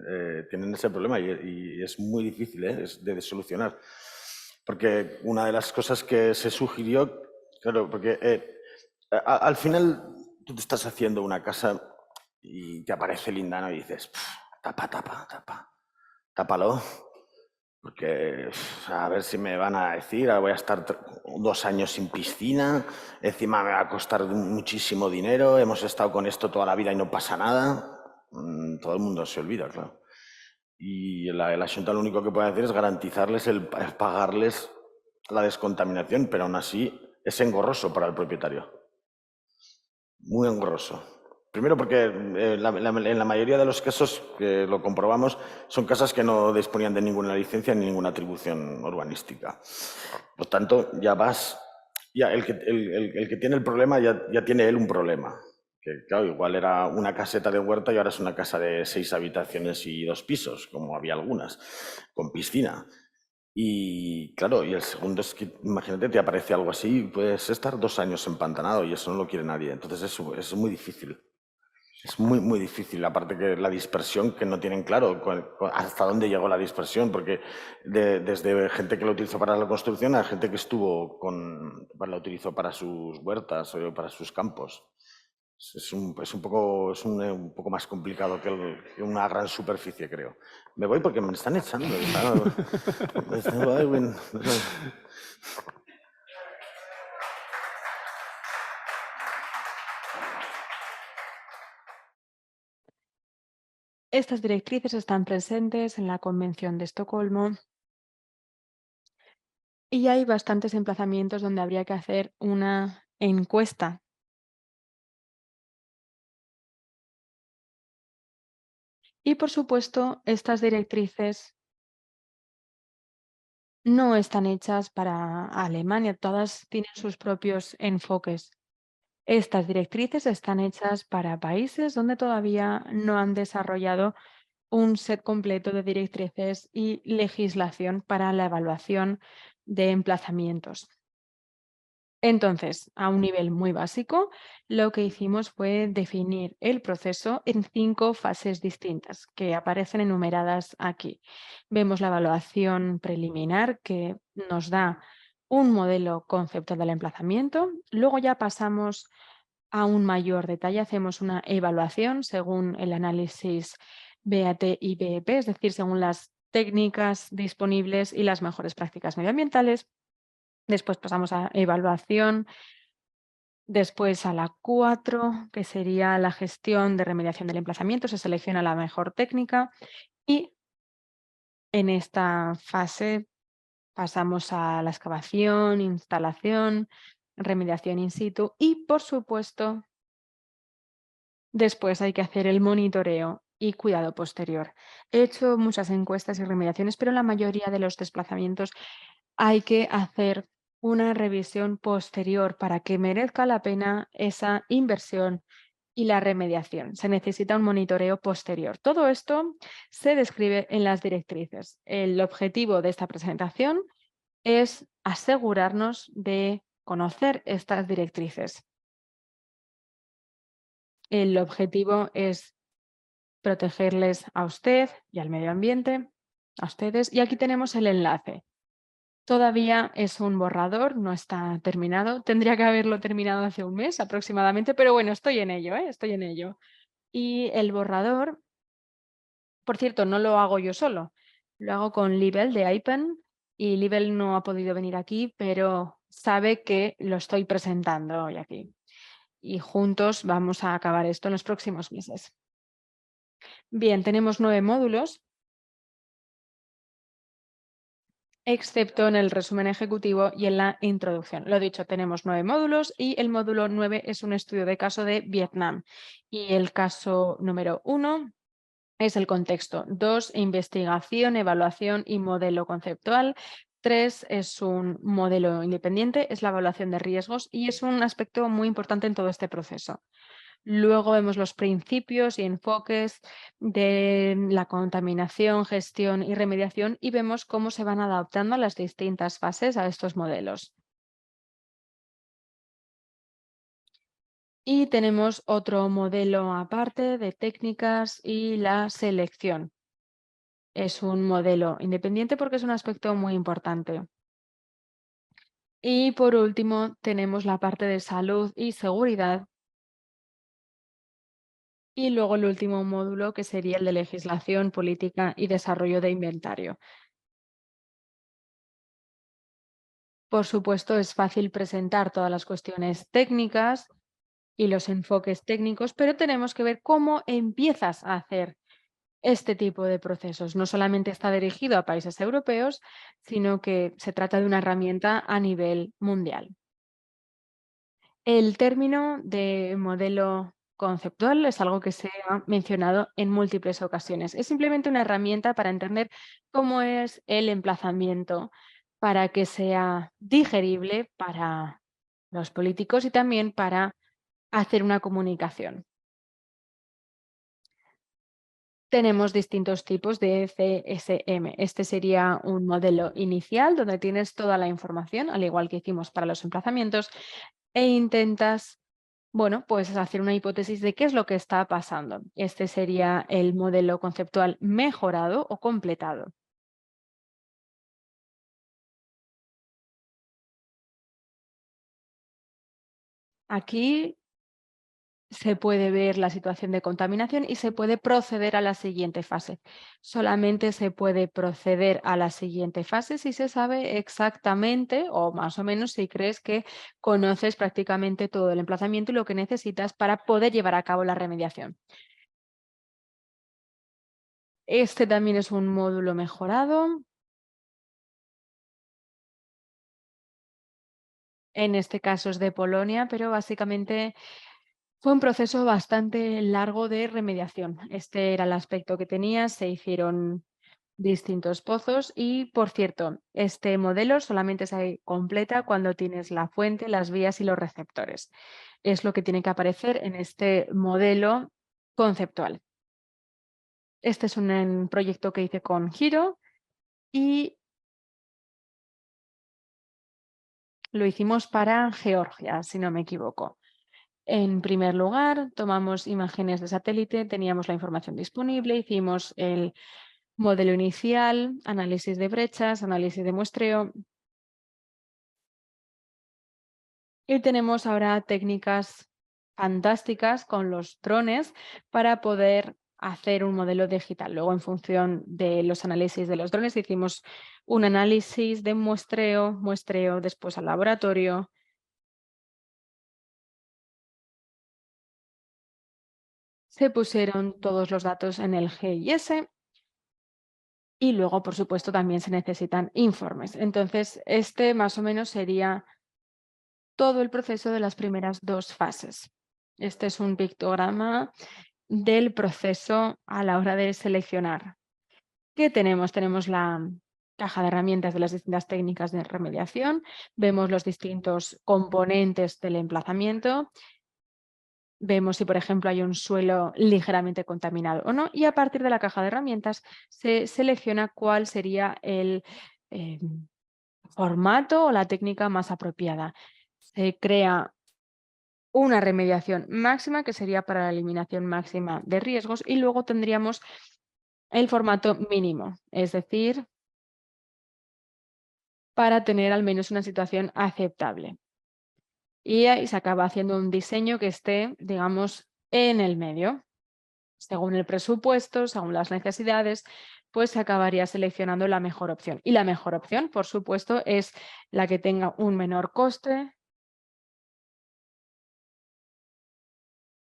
ese problema y es muy difícil de solucionar. Porque una de las cosas que se sugirió, claro, porque al final tú te estás haciendo una casa y te aparece lindano y dices, tápalo, porque a ver si me van a decir, ahora voy a estar 2 años sin piscina, encima me va a costar muchísimo dinero, hemos estado con esto toda la vida y no pasa nada. Todo el mundo se olvida, claro. Y la Xunta lo único que puede hacer es garantizarles pagarles la descontaminación, pero aún así es engorroso para el propietario. Muy engorroso. Primero porque en la mayoría de los casos que lo comprobamos son casas que no disponían de ninguna licencia ni ninguna atribución urbanística. Por tanto, el que tiene el problema ya tiene él un problema. Que claro, igual era una caseta de huerta y ahora es una casa de 6 habitaciones y 2 pisos, como había algunas, con piscina. Y claro, y el segundo es que imagínate, te aparece algo así y puedes estar 2 años empantanado y eso no lo quiere nadie. Entonces es muy difícil. Es muy, muy difícil. Aparte que la dispersión, que no tienen claro hasta dónde llegó la dispersión, porque desde gente que lo utilizó para la construcción a gente que la utilizó para sus huertas o para sus campos. Es un poco más complicado que una gran superficie, creo. Me voy porque me están echando. Estas directrices están presentes en la Convención de Estocolmo y hay bastantes emplazamientos donde habría que hacer una encuesta. Y por supuesto, estas directrices no están hechas para Alemania, todas tienen sus propios enfoques. Estas directrices están hechas para países donde todavía no han desarrollado un set completo de directrices y legislación para la evaluación de emplazamientos. Entonces, a un nivel muy básico, lo que hicimos fue definir el proceso en 5 fases distintas que aparecen enumeradas aquí. Vemos la evaluación preliminar que nos da un modelo conceptual del emplazamiento. Luego ya pasamos a un mayor detalle, hacemos una evaluación según el análisis BAT y BEP, es decir, según las técnicas disponibles y las mejores prácticas medioambientales. Después pasamos a evaluación, después a la 4, que sería la gestión de remediación del emplazamiento, se selecciona la mejor técnica y en esta fase pasamos a la excavación, instalación, remediación in situ y, por supuesto, después hay que hacer el monitoreo y cuidado posterior. He hecho muchas encuestas y remediaciones, pero la mayoría de los desplazamientos hay que hacer una revisión posterior para que merezca la pena esa inversión y la remediación. Se necesita un monitoreo posterior. Todo esto se describe en las directrices. El objetivo de esta presentación es asegurarnos de conocer estas directrices. El objetivo es protegerles a usted y al medio ambiente, a ustedes. Y aquí tenemos el enlace. Todavía es un borrador, no está terminado. Tendría que haberlo terminado hace un mes aproximadamente, pero bueno, estoy en ello, estoy en ello. Y el borrador, por cierto, no lo hago yo solo, lo hago con Libel de IPEN y Libel no ha podido venir aquí, pero sabe que lo estoy presentando hoy aquí. Y juntos vamos a acabar esto en los próximos meses. Bien, tenemos 9 módulos, excepto en el resumen ejecutivo y en la introducción. Lo dicho, tenemos 9 módulos y el módulo 9 es un estudio de caso de Vietnam. Y el caso número 1 es el contexto. 2, investigación, evaluación y modelo conceptual. 3 es un modelo independiente, es la evaluación de riesgos y es un aspecto muy importante en todo este proceso. Luego vemos los principios y enfoques de la contaminación, gestión y remediación y vemos cómo se van adaptando a las distintas fases a estos modelos. Y tenemos otro modelo aparte de técnicas y la selección. Es un modelo independiente porque es un aspecto muy importante. Y por último tenemos la parte de salud y seguridad. Y luego el último módulo, que sería el de legislación, política y desarrollo de inventario. Por supuesto, es fácil presentar todas las cuestiones técnicas y los enfoques técnicos, pero tenemos que ver cómo empiezas a hacer este tipo de procesos. No solamente está dirigido a países europeos, sino que se trata de una herramienta a nivel mundial. El término de modelo conceptual es algo que se ha mencionado en múltiples ocasiones. Es simplemente una herramienta para entender cómo es el emplazamiento, para que sea digerible para los políticos y también para hacer una comunicación. Tenemos distintos tipos de CSM. Este sería un modelo inicial donde tienes toda la información, al igual que hicimos para los emplazamientos, e intentas, bueno, pues hacer una hipótesis de qué es lo que está pasando. Este sería el modelo conceptual mejorado o completado. Aquí se puede ver la situación de contaminación y se puede proceder a la siguiente fase. Solamente se puede proceder a la siguiente fase si se sabe exactamente, o más o menos si crees que conoces prácticamente todo el emplazamiento y lo que necesitas para poder llevar a cabo la remediación. Este también es un módulo mejorado. En este caso es de Polonia, pero básicamente fue un proceso bastante largo de remediación. Este era el aspecto que tenía, se hicieron distintos pozos y, por cierto, este modelo solamente se completa cuando tienes la fuente, las vías y los receptores. Es lo que tiene que aparecer en este modelo conceptual. Este es un proyecto que hice con Giro y Lo hicimos para Georgia, si no me equivoco. En primer lugar, tomamos imágenes de satélite, teníamos la información disponible, hicimos el modelo inicial, análisis de brechas, análisis de muestreo. Y tenemos ahora técnicas fantásticas con los drones para poder hacer un modelo digital. Luego, en función de los análisis de los drones, hicimos un análisis de muestreo después al laboratorio. Se pusieron todos los datos en el GIS y luego, por supuesto, también se necesitan informes. Entonces, este más o menos sería todo el proceso de las primeras 2 fases. Este es un pictograma del proceso a la hora de seleccionar. ¿Qué tenemos? Tenemos la caja de herramientas de las distintas técnicas de remediación, vemos los distintos componentes del emplazamiento, vemos si, por ejemplo, hay un suelo ligeramente contaminado o no, y a partir de la caja de herramientas se selecciona cuál sería el formato o la técnica más apropiada. Se crea una remediación máxima, que sería para la eliminación máxima de riesgos, y luego tendríamos el formato mínimo, es decir, para tener al menos una situación aceptable. Y ahí se acaba haciendo un diseño que esté, digamos, en el medio. Según el presupuesto, según las necesidades, pues se acabaría seleccionando la mejor opción. Y la mejor opción, por supuesto, es la que tenga un menor coste,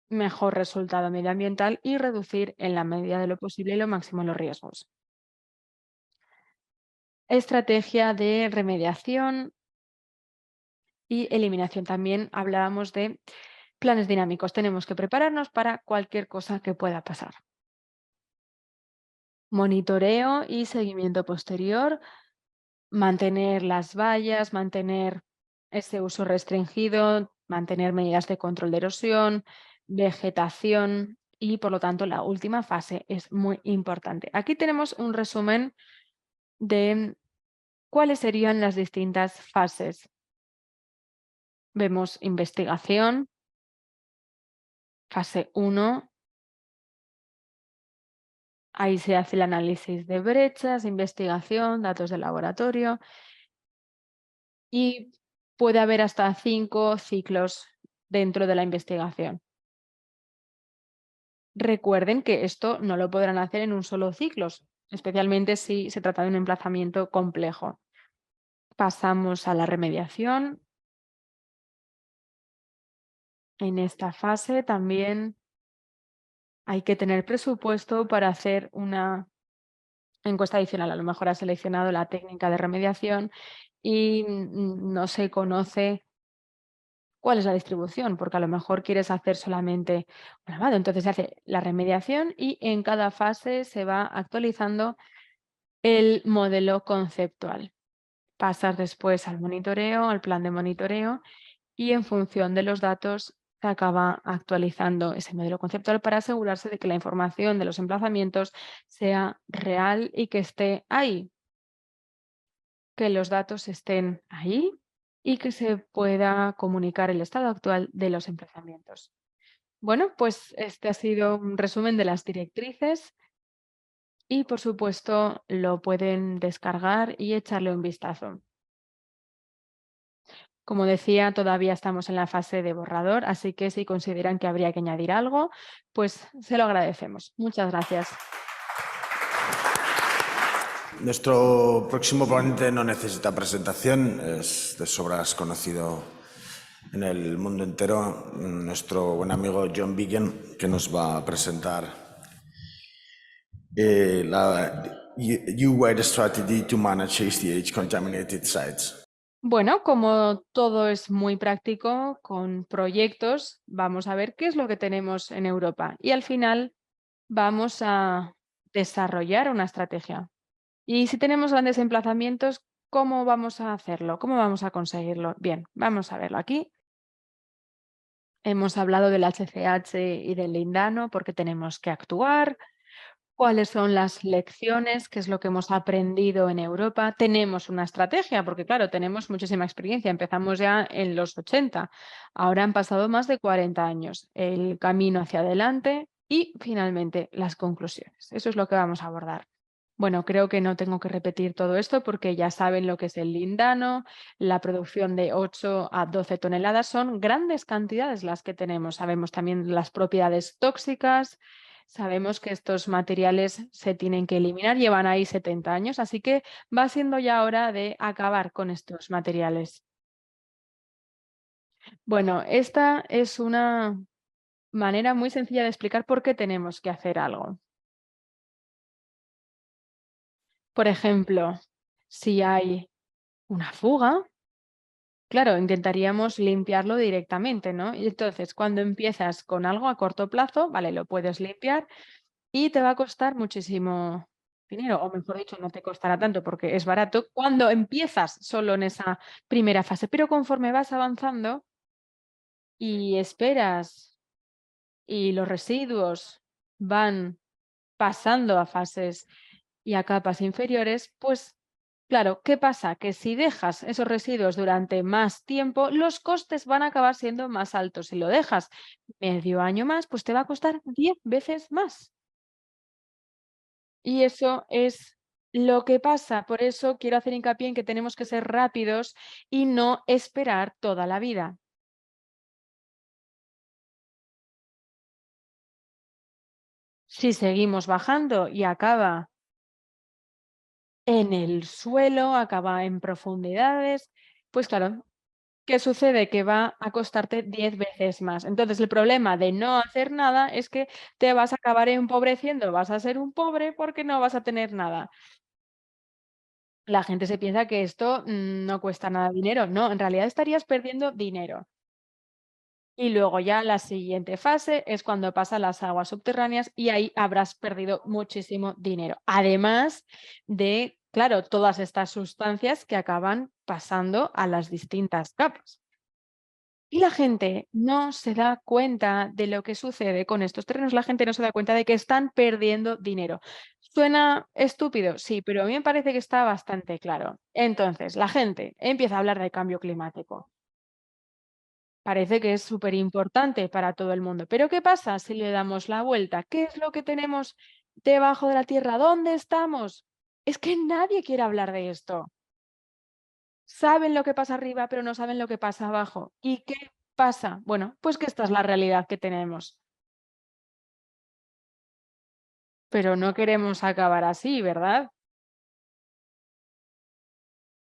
mejor resultado medioambiental y reducir en la medida de lo posible y lo máximo los riesgos. Estrategia de remediación y eliminación. También hablábamos de planes dinámicos. Tenemos que prepararnos para cualquier cosa que pueda pasar. Monitoreo y seguimiento posterior. Mantener las vallas, mantener ese uso restringido, mantener medidas de control de erosión, vegetación y, por lo tanto, la última fase es muy importante. Aquí tenemos un resumen de cuáles serían las distintas fases. Vemos investigación, fase 1. Ahí se hace el análisis de brechas, investigación, datos de laboratorio y puede haber hasta 5 ciclos dentro de la investigación. Recuerden que esto no lo podrán hacer en un solo ciclo, especialmente si se trata de un emplazamiento complejo. Pasamos a la remediación. En esta fase también hay que tener presupuesto para hacer una encuesta adicional. A lo mejor ha seleccionado la técnica de remediación y no se conoce cuál es la distribución, porque a lo mejor quieres hacer solamente un lavado. Entonces se hace la remediación y en cada fase se va actualizando el modelo conceptual. Pasas después al monitoreo, al plan de monitoreo y en función de los datos se acaba actualizando ese modelo conceptual para asegurarse de que la información de los emplazamientos sea real y que esté ahí, que los datos estén ahí y que se pueda comunicar el estado actual de los emplazamientos. Bueno, pues este ha sido un resumen de las directrices y, por supuesto, lo pueden descargar y echarle un vistazo. Como decía, todavía estamos en la fase de borrador, así que si consideran que habría que añadir algo, pues se lo agradecemos. Muchas gracias. Nuestro próximo ponente no necesita presentación, es de sobras conocido en el mundo entero, nuestro buen amigo John Biggin, que nos va a presentar la EU-wide strategy to manage HDH contaminated sites. Bueno, como todo es muy práctico, con proyectos vamos a ver qué es lo que tenemos en Europa y al final vamos a desarrollar una estrategia. Y si tenemos grandes emplazamientos, ¿cómo vamos a hacerlo? ¿Cómo vamos a conseguirlo? Bien, vamos a verlo aquí. Hemos hablado del HCH y del lindano porque tenemos que actuar, ¿Cuáles son las lecciones? ¿Qué es lo que hemos aprendido en Europa? Tenemos una estrategia, porque claro, tenemos muchísima experiencia. Empezamos ya en los 80. Ahora han pasado más de 40 años. El camino hacia adelante y finalmente las conclusiones. Eso es lo que vamos a abordar. Bueno, creo que no tengo que repetir todo esto porque ya saben lo que es el lindano, la producción de 8 a 12 toneladas. Son grandes cantidades las que tenemos. Sabemos también las propiedades tóxicas. Sabemos que estos materiales se tienen que eliminar, llevan ahí 70 años, así que va siendo ya hora de acabar con estos materiales. Bueno, esta es una manera muy sencilla de explicar por qué tenemos que hacer algo. Por ejemplo, si hay una fuga, claro, intentaríamos limpiarlo directamente, ¿no? Y entonces, cuando empiezas con algo a corto plazo, vale, lo puedes limpiar y te va a costar muchísimo dinero, o mejor dicho, no te costará tanto porque es barato cuando empiezas solo en esa primera fase, pero conforme vas avanzando y esperas y los residuos van pasando a fases y a capas inferiores, pues claro, ¿qué pasa? Que si dejas esos residuos durante más tiempo, los costes van a acabar siendo más altos. Si lo dejas medio año más, pues te va a costar 10 veces más. Y eso es lo que pasa. Por eso quiero hacer hincapié en que tenemos que ser rápidos y no esperar toda la vida. Si seguimos bajando y acaba en el suelo, acaba en profundidades, pues claro, ¿qué sucede? Que va a costarte 10 veces más. Entonces, el problema de no hacer nada es que te vas a acabar empobreciendo, vas a ser un pobre porque no vas a tener nada. La gente se piensa que esto no cuesta nada de dinero. No, en realidad estarías perdiendo dinero. Y luego ya la siguiente fase es cuando pasan las aguas subterráneas y ahí habrás perdido muchísimo dinero. Además de, claro, todas estas sustancias que acaban pasando a las distintas capas. Y la gente no se da cuenta de lo que sucede con estos terrenos. La gente no se da cuenta de que están perdiendo dinero. ¿Suena estúpido? Sí, pero a mí me parece que está bastante claro. Entonces, la gente empieza a hablar de cambio climático. Parece que es súper importante para todo el mundo. Pero ¿qué pasa si le damos la vuelta? ¿Qué es lo que tenemos debajo de la tierra? ¿Dónde estamos? Es que nadie quiere hablar de esto. Saben lo que pasa arriba, pero no saben lo que pasa abajo. ¿Y qué pasa? Bueno, pues que esta es la realidad que tenemos. Pero no queremos acabar así, ¿verdad?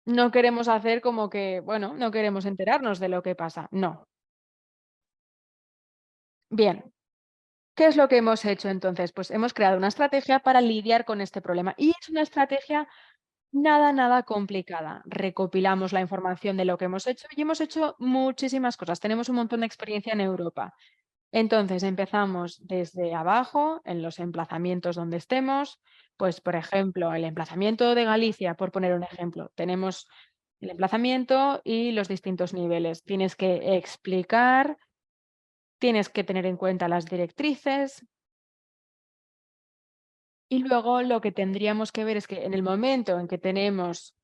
No queremos hacer como que, bueno, no queremos enterarnos de lo que pasa. No. Bien, ¿qué es lo que hemos hecho entonces? Pues hemos creado una estrategia para lidiar con este problema. Y es una estrategia nada complicada. Recopilamos la información de lo que hemos hecho y hemos hecho muchísimas cosas. Tenemos un montón de experiencia en Europa. Entonces empezamos desde abajo, en los emplazamientos donde estemos, pues por ejemplo, el emplazamiento de Galicia, por poner un ejemplo, tenemos el emplazamiento y los distintos niveles. Tienes que explicar, tienes que tener en cuenta las directrices y luego lo que tendríamos que ver es que en el momento en que tenemos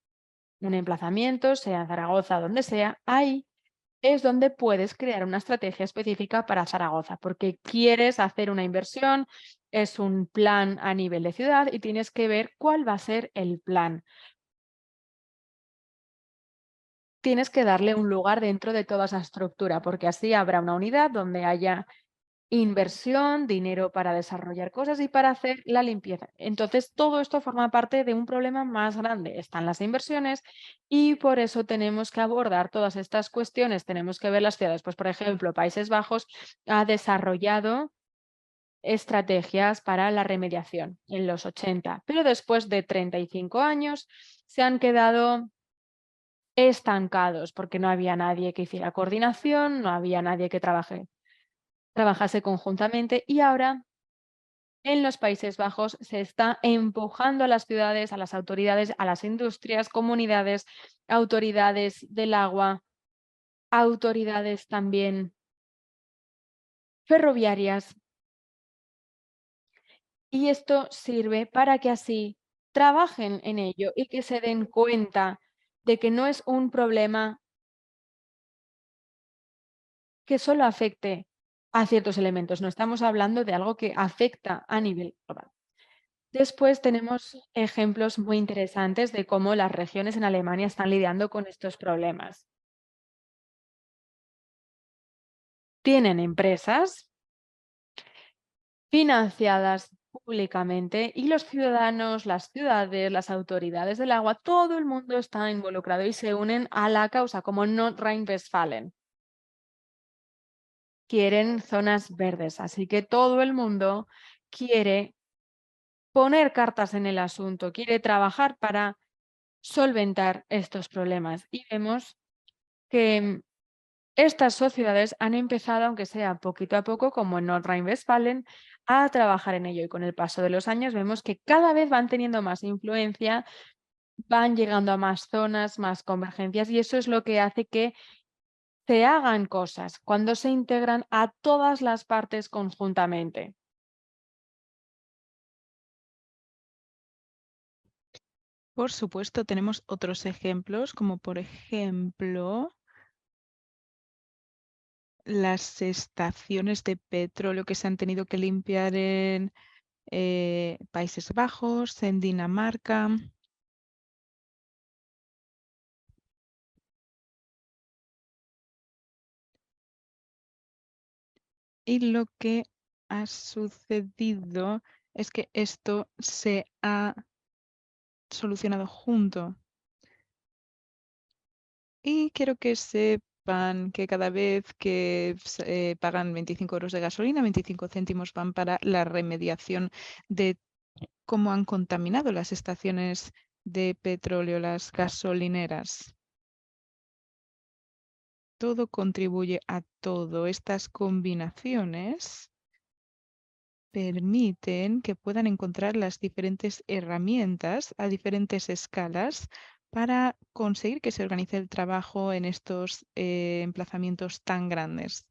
un emplazamiento, sea en Zaragoza, donde sea, ahí es donde puedes crear una estrategia específica para Zaragoza, porque quieres hacer una inversión, es un plan a nivel de ciudad y tienes que ver cuál va a ser el plan. Tienes que darle un lugar dentro de toda esa estructura, porque así habrá una unidad donde haya inversión, dinero para desarrollar cosas y para hacer la limpieza. Entonces, todo esto forma parte de un problema más grande. Están las inversiones y por eso tenemos que abordar todas estas cuestiones. Tenemos que ver las ciudades. Pues, por ejemplo, Países Bajos ha desarrollado estrategias para la remediación en los 80, pero después de 35 años se han quedado estancados porque no había nadie que hiciera coordinación, no había nadie que trabajase conjuntamente y ahora en los Países Bajos se está empujando a las ciudades, a las autoridades, a las industrias, comunidades, autoridades del agua, autoridades también ferroviarias Y esto sirve para que así trabajen en ello y que se den cuenta de que no es un problema que solo afecte a ciertos elementos, no estamos hablando de algo que afecta a nivel global. Después tenemos ejemplos muy interesantes de cómo las regiones en Alemania están lidiando con estos problemas. Tienen empresas financiadas públicamente y los ciudadanos, las ciudades, las autoridades del agua, todo el mundo está involucrado y se unen a la causa, como Nordrhein-Westfalen. Quieren zonas verdes, así que todo el mundo quiere poner cartas en el asunto, quiere trabajar para solventar estos problemas. Y vemos que estas sociedades han empezado, aunque sea poquito a poco, como en Nordrhein-Westfalen, a trabajar en ello. Y con el paso de los años vemos que cada vez van teniendo más influencia, van llegando a más zonas, más convergencias, y eso es lo que hace que se hagan cosas cuando se integran a todas las partes conjuntamente. Por supuesto, tenemos otros ejemplos, como por ejemplo las estaciones de petróleo que se han tenido que limpiar en Países Bajos, en Dinamarca. Y lo que ha sucedido es que esto se ha solucionado junto. Y quiero que sepan que cada vez que pagan 25 euros de gasolina, 25 céntimos van para la remediación de cómo han contaminado las estaciones de petróleo, las gasolineras. Todo contribuye a todo. Estas combinaciones permiten que puedan encontrar las diferentes herramientas a diferentes escalas para conseguir que se organice el trabajo en estos emplazamientos tan grandes.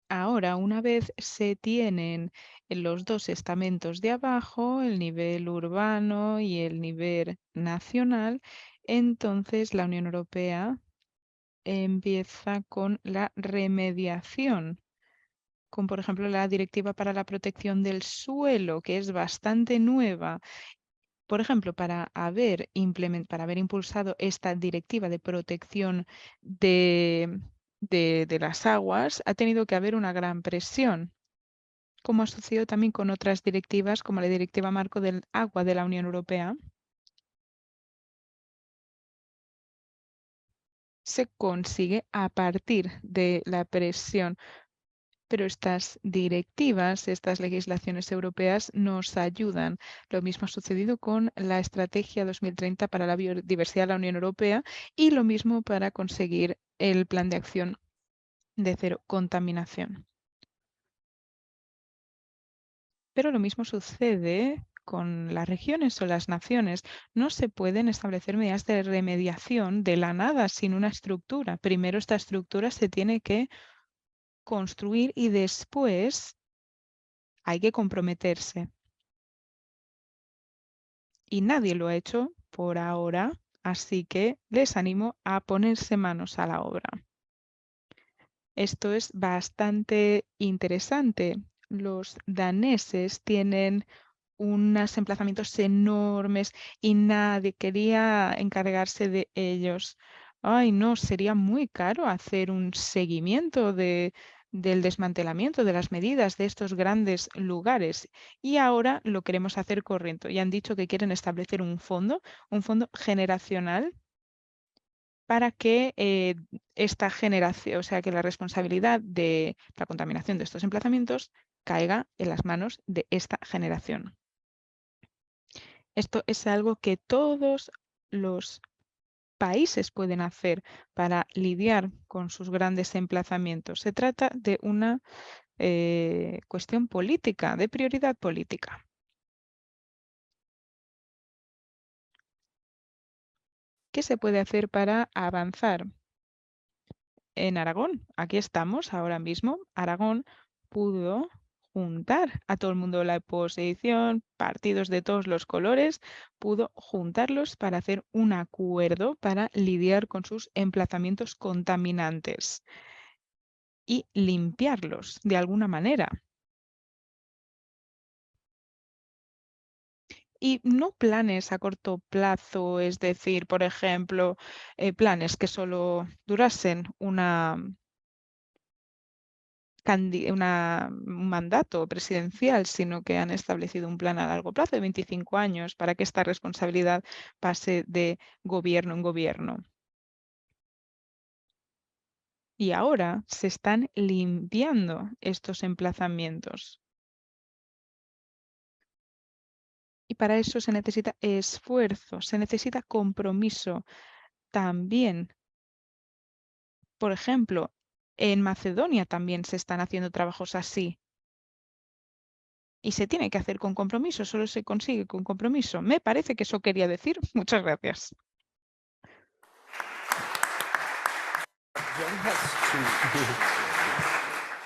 Ahora, una vez se tienen los dos estamentos de abajo, el nivel urbano y el nivel nacional, entonces la Unión Europea empieza con la remediación, con por ejemplo la Directiva para la Protección del Suelo, que es bastante nueva. Por ejemplo, para haber impulsado esta directiva de protección de las aguas, ha tenido que haber una gran presión, como ha sucedido también con otras directivas, como la Directiva Marco del Agua de la Unión Europea. Se consigue a partir de la presión. Pero estas directivas, estas legislaciones europeas nos ayudan. Lo mismo ha sucedido con la Estrategia 2030 para la Biodiversidad de la Unión Europea y lo mismo para conseguir el Plan de Acción de Cero Contaminación. Pero lo mismo sucede con las regiones o las naciones. No se pueden establecer medidas de remediación de la nada sin una estructura. Primero esta estructura se tiene que construir y después hay que comprometerse. Y nadie lo ha hecho por ahora, así que les animo a ponerse manos a la obra. Esto es bastante interesante. Los daneses tienen unos emplazamientos enormes y nadie quería encargarse de ellos. Ay, no, sería muy caro hacer un seguimiento del desmantelamiento de las medidas de estos grandes lugares. Y ahora lo queremos hacer corriendo. Y han dicho que quieren establecer un fondo generacional para que esta generación, o sea, que la responsabilidad de la contaminación de estos emplazamientos caiga en las manos de esta generación. Esto es algo que todos los países pueden hacer para lidiar con sus grandes emplazamientos. Se trata de una cuestión política, de prioridad política. ¿Qué se puede hacer para avanzar? en Aragón. Aquí estamos ahora mismo. Aragón pudo juntar a todo el mundo de la oposición, partidos de todos los colores, pudo juntarlos para hacer un acuerdo para lidiar con sus emplazamientos contaminantes y limpiarlos de alguna manera. Y no planes a corto plazo, es decir, por ejemplo, planes que solo durasen un mandato presidencial, sino que han establecido un plan a largo plazo de 25 años para que esta responsabilidad pase de gobierno en gobierno. Y ahora se están limpiando estos emplazamientos. Y para eso se necesita esfuerzo, se necesita compromiso. También, por ejemplo, en Macedonia también se están haciendo trabajos así. Y se tiene que hacer con compromiso, solo se consigue con compromiso. Me parece que eso quería decir. Muchas gracias.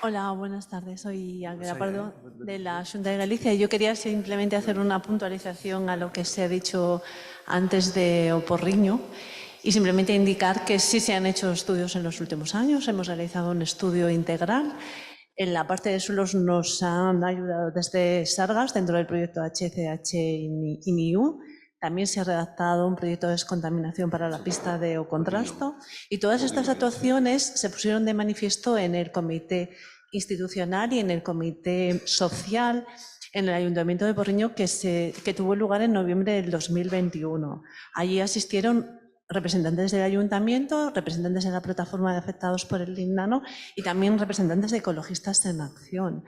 Hola, buenas tardes. Soy Ángela Pardo de la Xunta de Galicia y yo quería simplemente hacer una puntualización a lo que se ha dicho antes de O Porriño y simplemente indicar que sí se han hecho estudios en los últimos años. Hemos realizado un estudio integral. En la parte de suelos nos han ayudado desde Sargas, dentro del proyecto HCH INIU. También se ha redactado un proyecto de descontaminación para la pista de Ocontrasto y todas estas actuaciones se pusieron de manifiesto en el comité institucional y en el comité social en el Ayuntamiento de Porriño que tuvo lugar en noviembre del 2021. Allí asistieron representantes del Ayuntamiento, representantes de la plataforma de afectados por el lindano y también representantes de Ecologistas en Acción.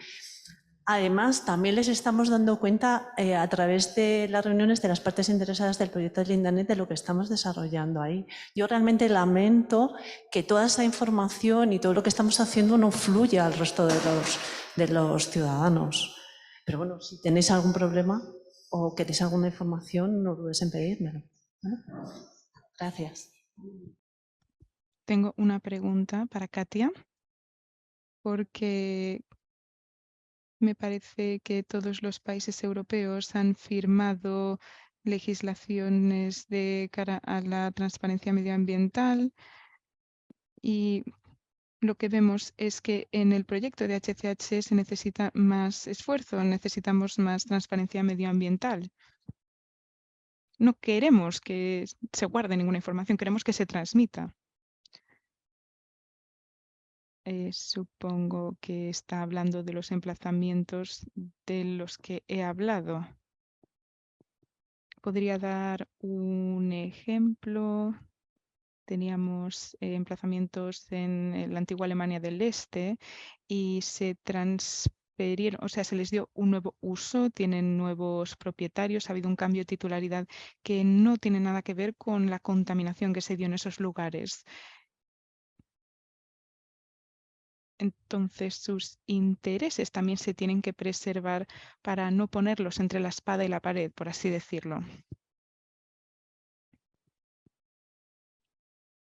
Además, también les estamos dando cuenta a través de las reuniones de las partes interesadas del proyecto del Lindanet de lo que estamos desarrollando ahí. Yo realmente lamento que toda esa información y todo lo que estamos haciendo no fluya al resto de los ciudadanos. Pero bueno, si tenéis algún problema o queréis alguna información, no dudes en pedírmelo. ¿Vale? Gracias. Tengo una pregunta para Katia, porque me parece que todos los países europeos han firmado legislaciones de cara a la transparencia medioambiental y lo que vemos es que en el proyecto de HCH se necesita más esfuerzo, necesitamos más transparencia medioambiental. No queremos que se guarde ninguna información, queremos que se transmita. Supongo que está hablando de los emplazamientos de los que he hablado. Podría dar un ejemplo. Teníamos emplazamientos en la antigua Alemania del Este y se transferieron, o sea, se les dio un nuevo uso, tienen nuevos propietarios, ha habido un cambio de titularidad que no tiene nada que ver con la contaminación que se dio en esos lugares. Entonces sus intereses también se tienen que preservar para no ponerlos entre la espada y la pared, por así decirlo.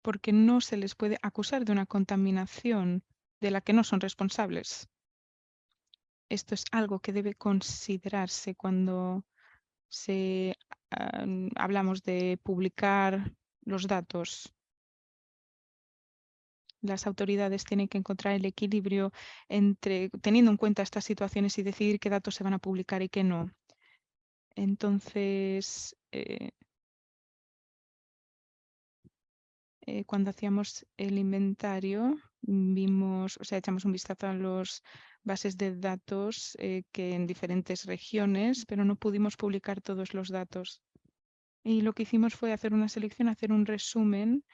Porque no se les puede acusar de una contaminación de la que no son responsables. Esto es algo que debe considerarse cuando hablamos de publicar los datos. Las autoridades tienen que encontrar el equilibrio entre teniendo en cuenta estas situaciones y decidir qué datos se van a publicar y qué no. Entonces, cuando hacíamos el inventario, vimos, o sea, echamos un vistazo a las bases de datos que en diferentes regiones, pero no pudimos publicar todos los datos. Y lo que hicimos fue hacer una selección, hacer un resumen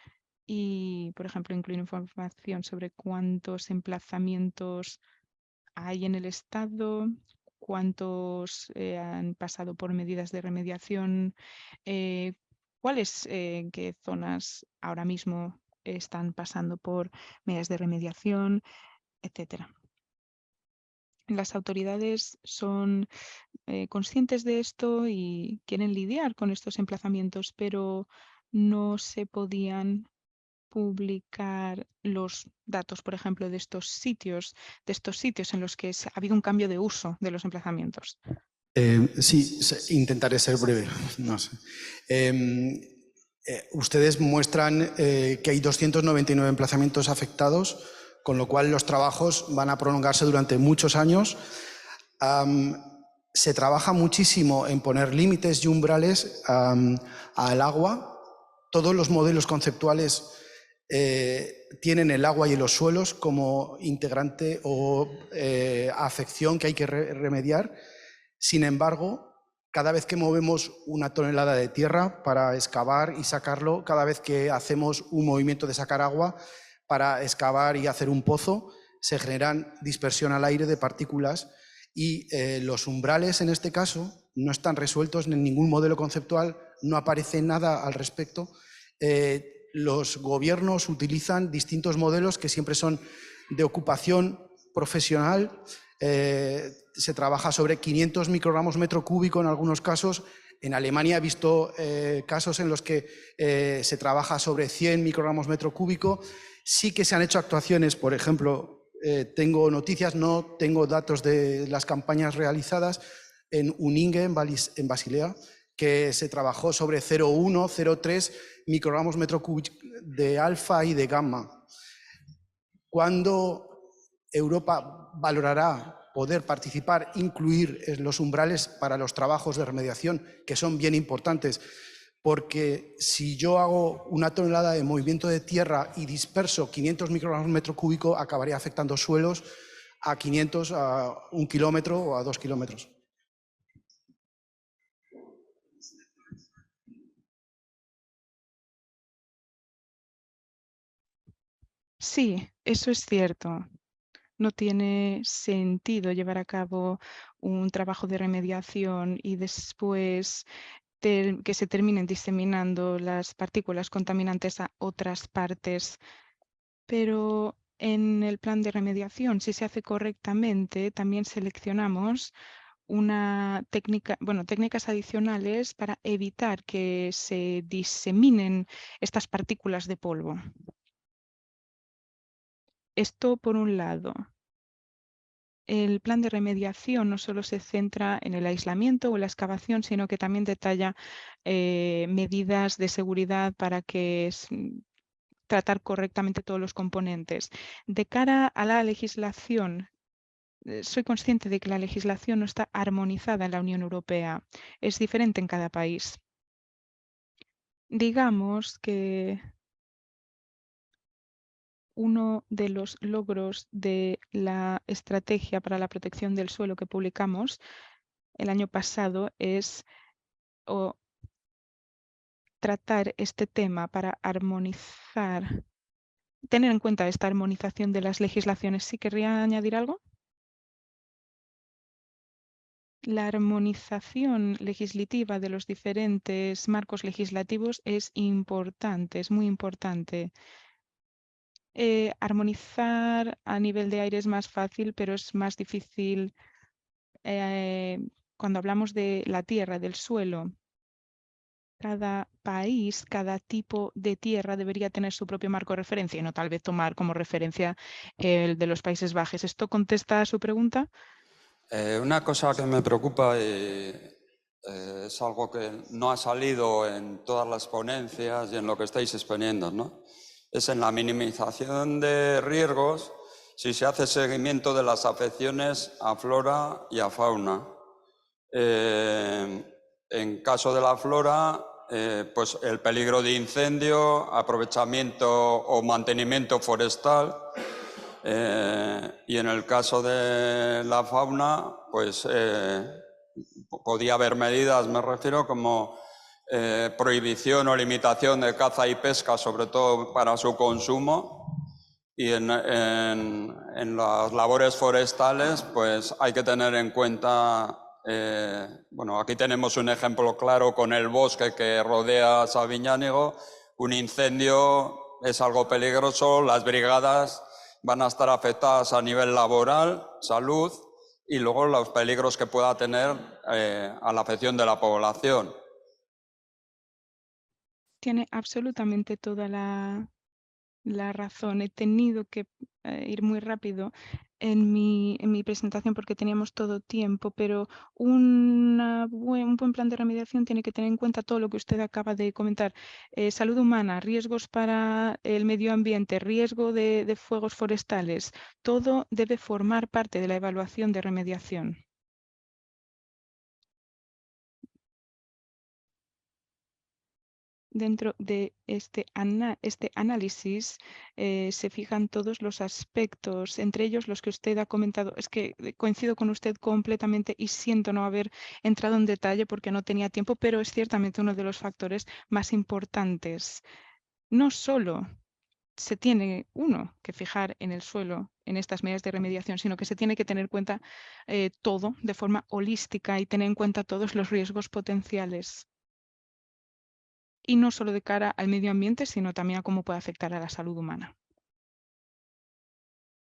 y, por ejemplo, incluir información sobre cuántos emplazamientos hay en el estado, cuántos han pasado por medidas de remediación, cuáles qué zonas ahora mismo están pasando por medidas de remediación, etcétera. Las autoridades son conscientes de esto y quieren lidiar con estos emplazamientos, pero no se podían publicar los datos, por ejemplo, de estos sitios en los que ha habido un cambio de uso de los emplazamientos? Sí, intentaré ser breve. No sé. Ustedes muestran que hay 299 emplazamientos afectados, con lo cual los trabajos van a prolongarse durante muchos años. Se trabaja muchísimo en poner límites y umbrales al agua. Todos los modelos conceptuales tienen el agua y los suelos como integrante o afección que hay que remediar. Sin embargo, cada vez que movemos una tonelada de tierra para excavar y sacarlo, cada vez que hacemos un movimiento de sacar agua para excavar y hacer un pozo, se generan dispersión al aire de partículas y los umbrales en este caso no están resueltos en ningún modelo conceptual, no aparece nada al respecto. Los gobiernos utilizan distintos modelos que siempre son de ocupación profesional. Se trabaja sobre 500 microgramos metro cúbico en algunos casos. En Alemania he visto casos en los que se trabaja sobre 100 microgramos metro cúbico. Sí que se han hecho actuaciones, por ejemplo, tengo noticias, no tengo datos de las campañas realizadas en Uninge, en Basilea, que se trabajó sobre 0,1, 0,3 microgramos metro cúbico de alfa y de gamma. ¿Cuándo Europa valorará poder participar, incluir los umbrales para los trabajos de remediación, que son bien importantes? Porque si yo hago una tonelada de movimiento de tierra y disperso 500 microgramos metro cúbico, acabaría afectando suelos a 500, a 1 kilómetro o a 2 kilómetros. Sí, eso es cierto. No tiene sentido llevar a cabo un trabajo de remediación y después que se terminen diseminando las partículas contaminantes a otras partes. Pero en el plan de remediación, si se hace correctamente, también seleccionamos técnicas adicionales para evitar que se diseminen estas partículas de polvo. Esto por un lado. El plan de remediación no solo se centra en el aislamiento o la excavación, sino que también detalla medidas de seguridad para tratar correctamente todos los componentes. De cara a la legislación, soy consciente de que la legislación no está armonizada en la Unión Europea. Es diferente en cada país. Digamos que uno de los logros de la estrategia para la protección del suelo que publicamos el año pasado es tratar este tema para armonizar, tener en cuenta esta armonización de las legislaciones. ¿Sí querría añadir algo? La armonización legislativa de los diferentes marcos legislativos es importante, es muy importante. Armonizar a nivel de aire es más fácil, pero es más difícil cuando hablamos de la tierra, del suelo. Cada país, cada tipo de tierra debería tener su propio marco de referencia y no tal vez tomar como referencia el de los Países Bajos. ¿Esto contesta a su pregunta? Una cosa que me preocupa y es algo que no ha salido en todas las ponencias y en lo que estáis exponiendo, ¿no? Es en la minimización de riesgos si se hace seguimiento de las afecciones a flora y a fauna. En caso de la flora, pues el peligro de incendio, aprovechamiento o mantenimiento forestal. Y en el caso de la fauna, pues podía haber medidas, me refiero, como prohibición o limitación de caza y pesca, sobre todo para su consumo. Y en las labores forestales, pues hay que tener en cuenta, bueno, aquí tenemos un ejemplo claro con el bosque que rodea Sabiñánigo. Un incendio es algo peligroso, las brigadas van a estar afectadas a nivel laboral, salud y luego los peligros que pueda tener a la afección de la población. Tiene absolutamente toda la la razón. He tenido que ir muy rápido en mi presentación porque teníamos todo tiempo, pero un buen plan de remediación tiene que tener en cuenta todo lo que usted acaba de comentar. Salud humana, riesgos para el medio ambiente, riesgo de fuegos forestales. Todo debe formar parte de la evaluación de remediación. Dentro de este análisis se fijan todos los aspectos, entre ellos los que usted ha comentado. Es que coincido con usted completamente y siento no haber entrado en detalle porque no tenía tiempo, pero es ciertamente uno de los factores más importantes. No solo se tiene uno que fijar en el suelo en estas medidas de remediación, sino que se tiene que tener en cuenta todo de forma holística y tener en cuenta todos los riesgos potenciales. Y no solo de cara al medio ambiente, sino también a cómo puede afectar a la salud humana.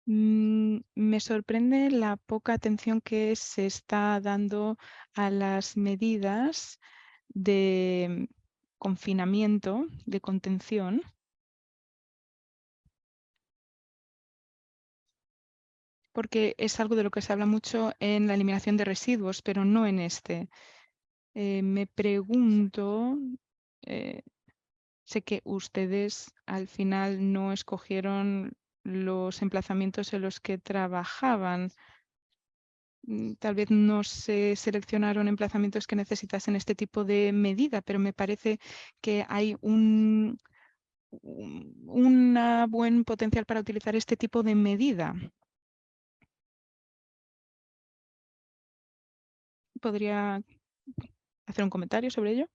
Me sorprende la poca atención que se está dando a las medidas de confinamiento, de contención, porque es algo de lo que se habla mucho en la eliminación de residuos, pero no en este. Me pregunto, sé que ustedes al final no escogieron los emplazamientos en los que trabajaban. Tal vez no se seleccionaron emplazamientos que necesitasen este tipo de medida, pero me parece que hay un buen potencial para utilizar este tipo de medida. ¿Podría hacer un comentario sobre ello?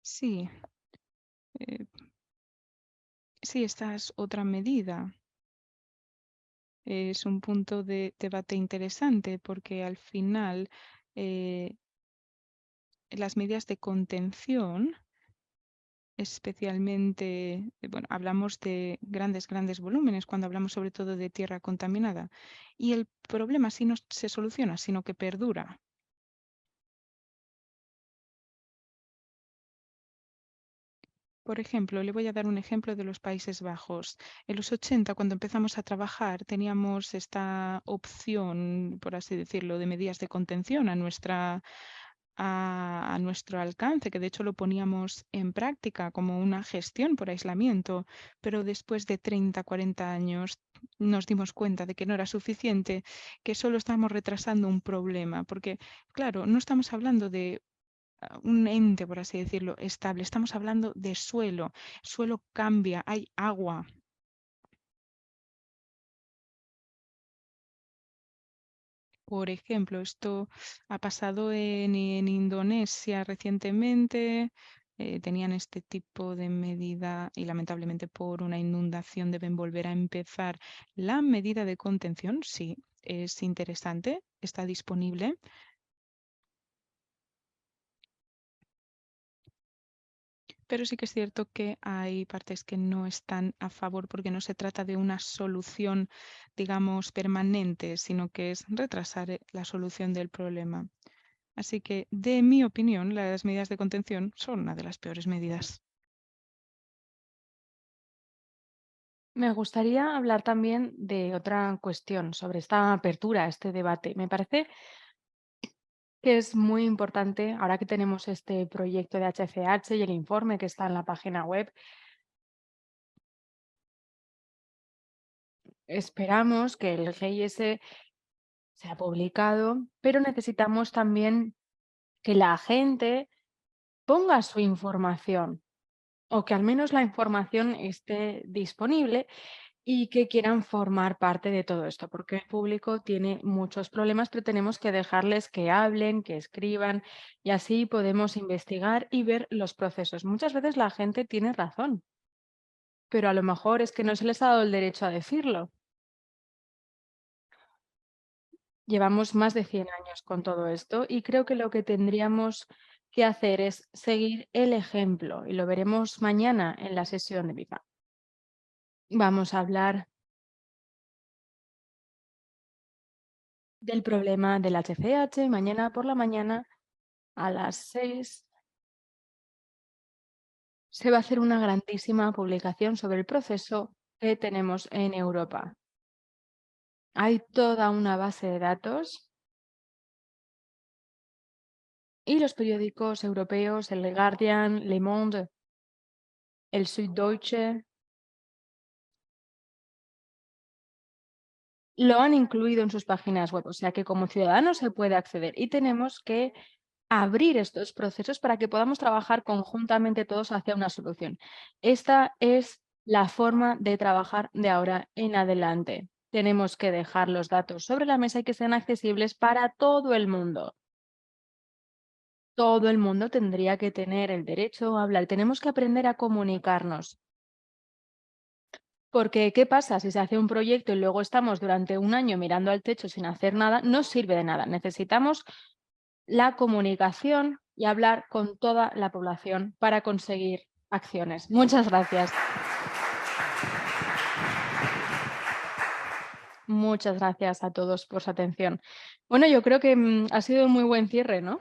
Sí. Sí, esta es otra medida. Es un punto de debate interesante porque al final las medidas de contención, especialmente, bueno, hablamos de grandes volúmenes cuando hablamos sobre todo de tierra contaminada. Y el problema sí no se soluciona, sino que perdura. Por ejemplo, le voy a dar un ejemplo de los Países Bajos. En los 80, cuando empezamos a trabajar, teníamos esta opción, por así decirlo, de medidas de contención a nuestro alcance, que de hecho lo poníamos en práctica como una gestión por aislamiento, pero después de 30, 40 años nos dimos cuenta de que no era suficiente, que solo estamos retrasando un problema, porque claro, no estamos hablando de un ente, por así decirlo, estable. Estamos hablando de suelo. Suelo cambia, hay agua. Por ejemplo, esto ha pasado en Indonesia recientemente. Tenían este tipo de medida y lamentablemente por una inundación deben volver a empezar. La medida de contención, sí, es interesante, está disponible. Pero sí que es cierto que hay partes que no están a favor porque no se trata de una solución, digamos, permanente, sino que es retrasar la solución del problema. Así que, de mi opinión, las medidas de contención son una de las peores medidas. Me gustaría hablar también de otra cuestión sobre esta apertura a este debate. Me parece que es muy importante, ahora que tenemos este proyecto de HCH y el informe que está en la página web, esperamos que el GIS sea publicado, pero necesitamos también que la gente ponga su información o que al menos la información esté disponible y que quieran formar parte de todo esto, porque el público tiene muchos problemas, pero tenemos que dejarles que hablen, que escriban y así podemos investigar y ver los procesos. Muchas veces la gente tiene razón, pero a lo mejor es que no se les ha dado el derecho a decirlo. Llevamos más de 100 años con todo esto y creo que lo que tendríamos que hacer es seguir el ejemplo y lo veremos mañana en la sesión de BIPA. Vamos a hablar del problema del HCH mañana por la mañana a las 6. se va a hacer una grandísima publicación sobre el proceso que tenemos en Europa. Hay toda una base de datos y los periódicos europeos, el Guardian, Le Monde, el Süddeutsche, lo han incluido en sus páginas web, o sea que como ciudadanos se puede acceder y tenemos que abrir estos procesos para que podamos trabajar conjuntamente todos hacia una solución. Esta es la forma de trabajar de ahora en adelante. Tenemos que dejar los datos sobre la mesa y que sean accesibles para todo el mundo. Todo el mundo tendría que tener el derecho a hablar. Tenemos que aprender a comunicarnos. Porque, ¿qué pasa? Si se hace un proyecto y luego estamos durante un año mirando al techo sin hacer nada, no sirve de nada. Necesitamos la comunicación y hablar con toda la población para conseguir acciones. Muchas gracias. Muchas gracias a todos por su atención. Bueno, yo creo que ha sido un muy buen cierre, ¿no?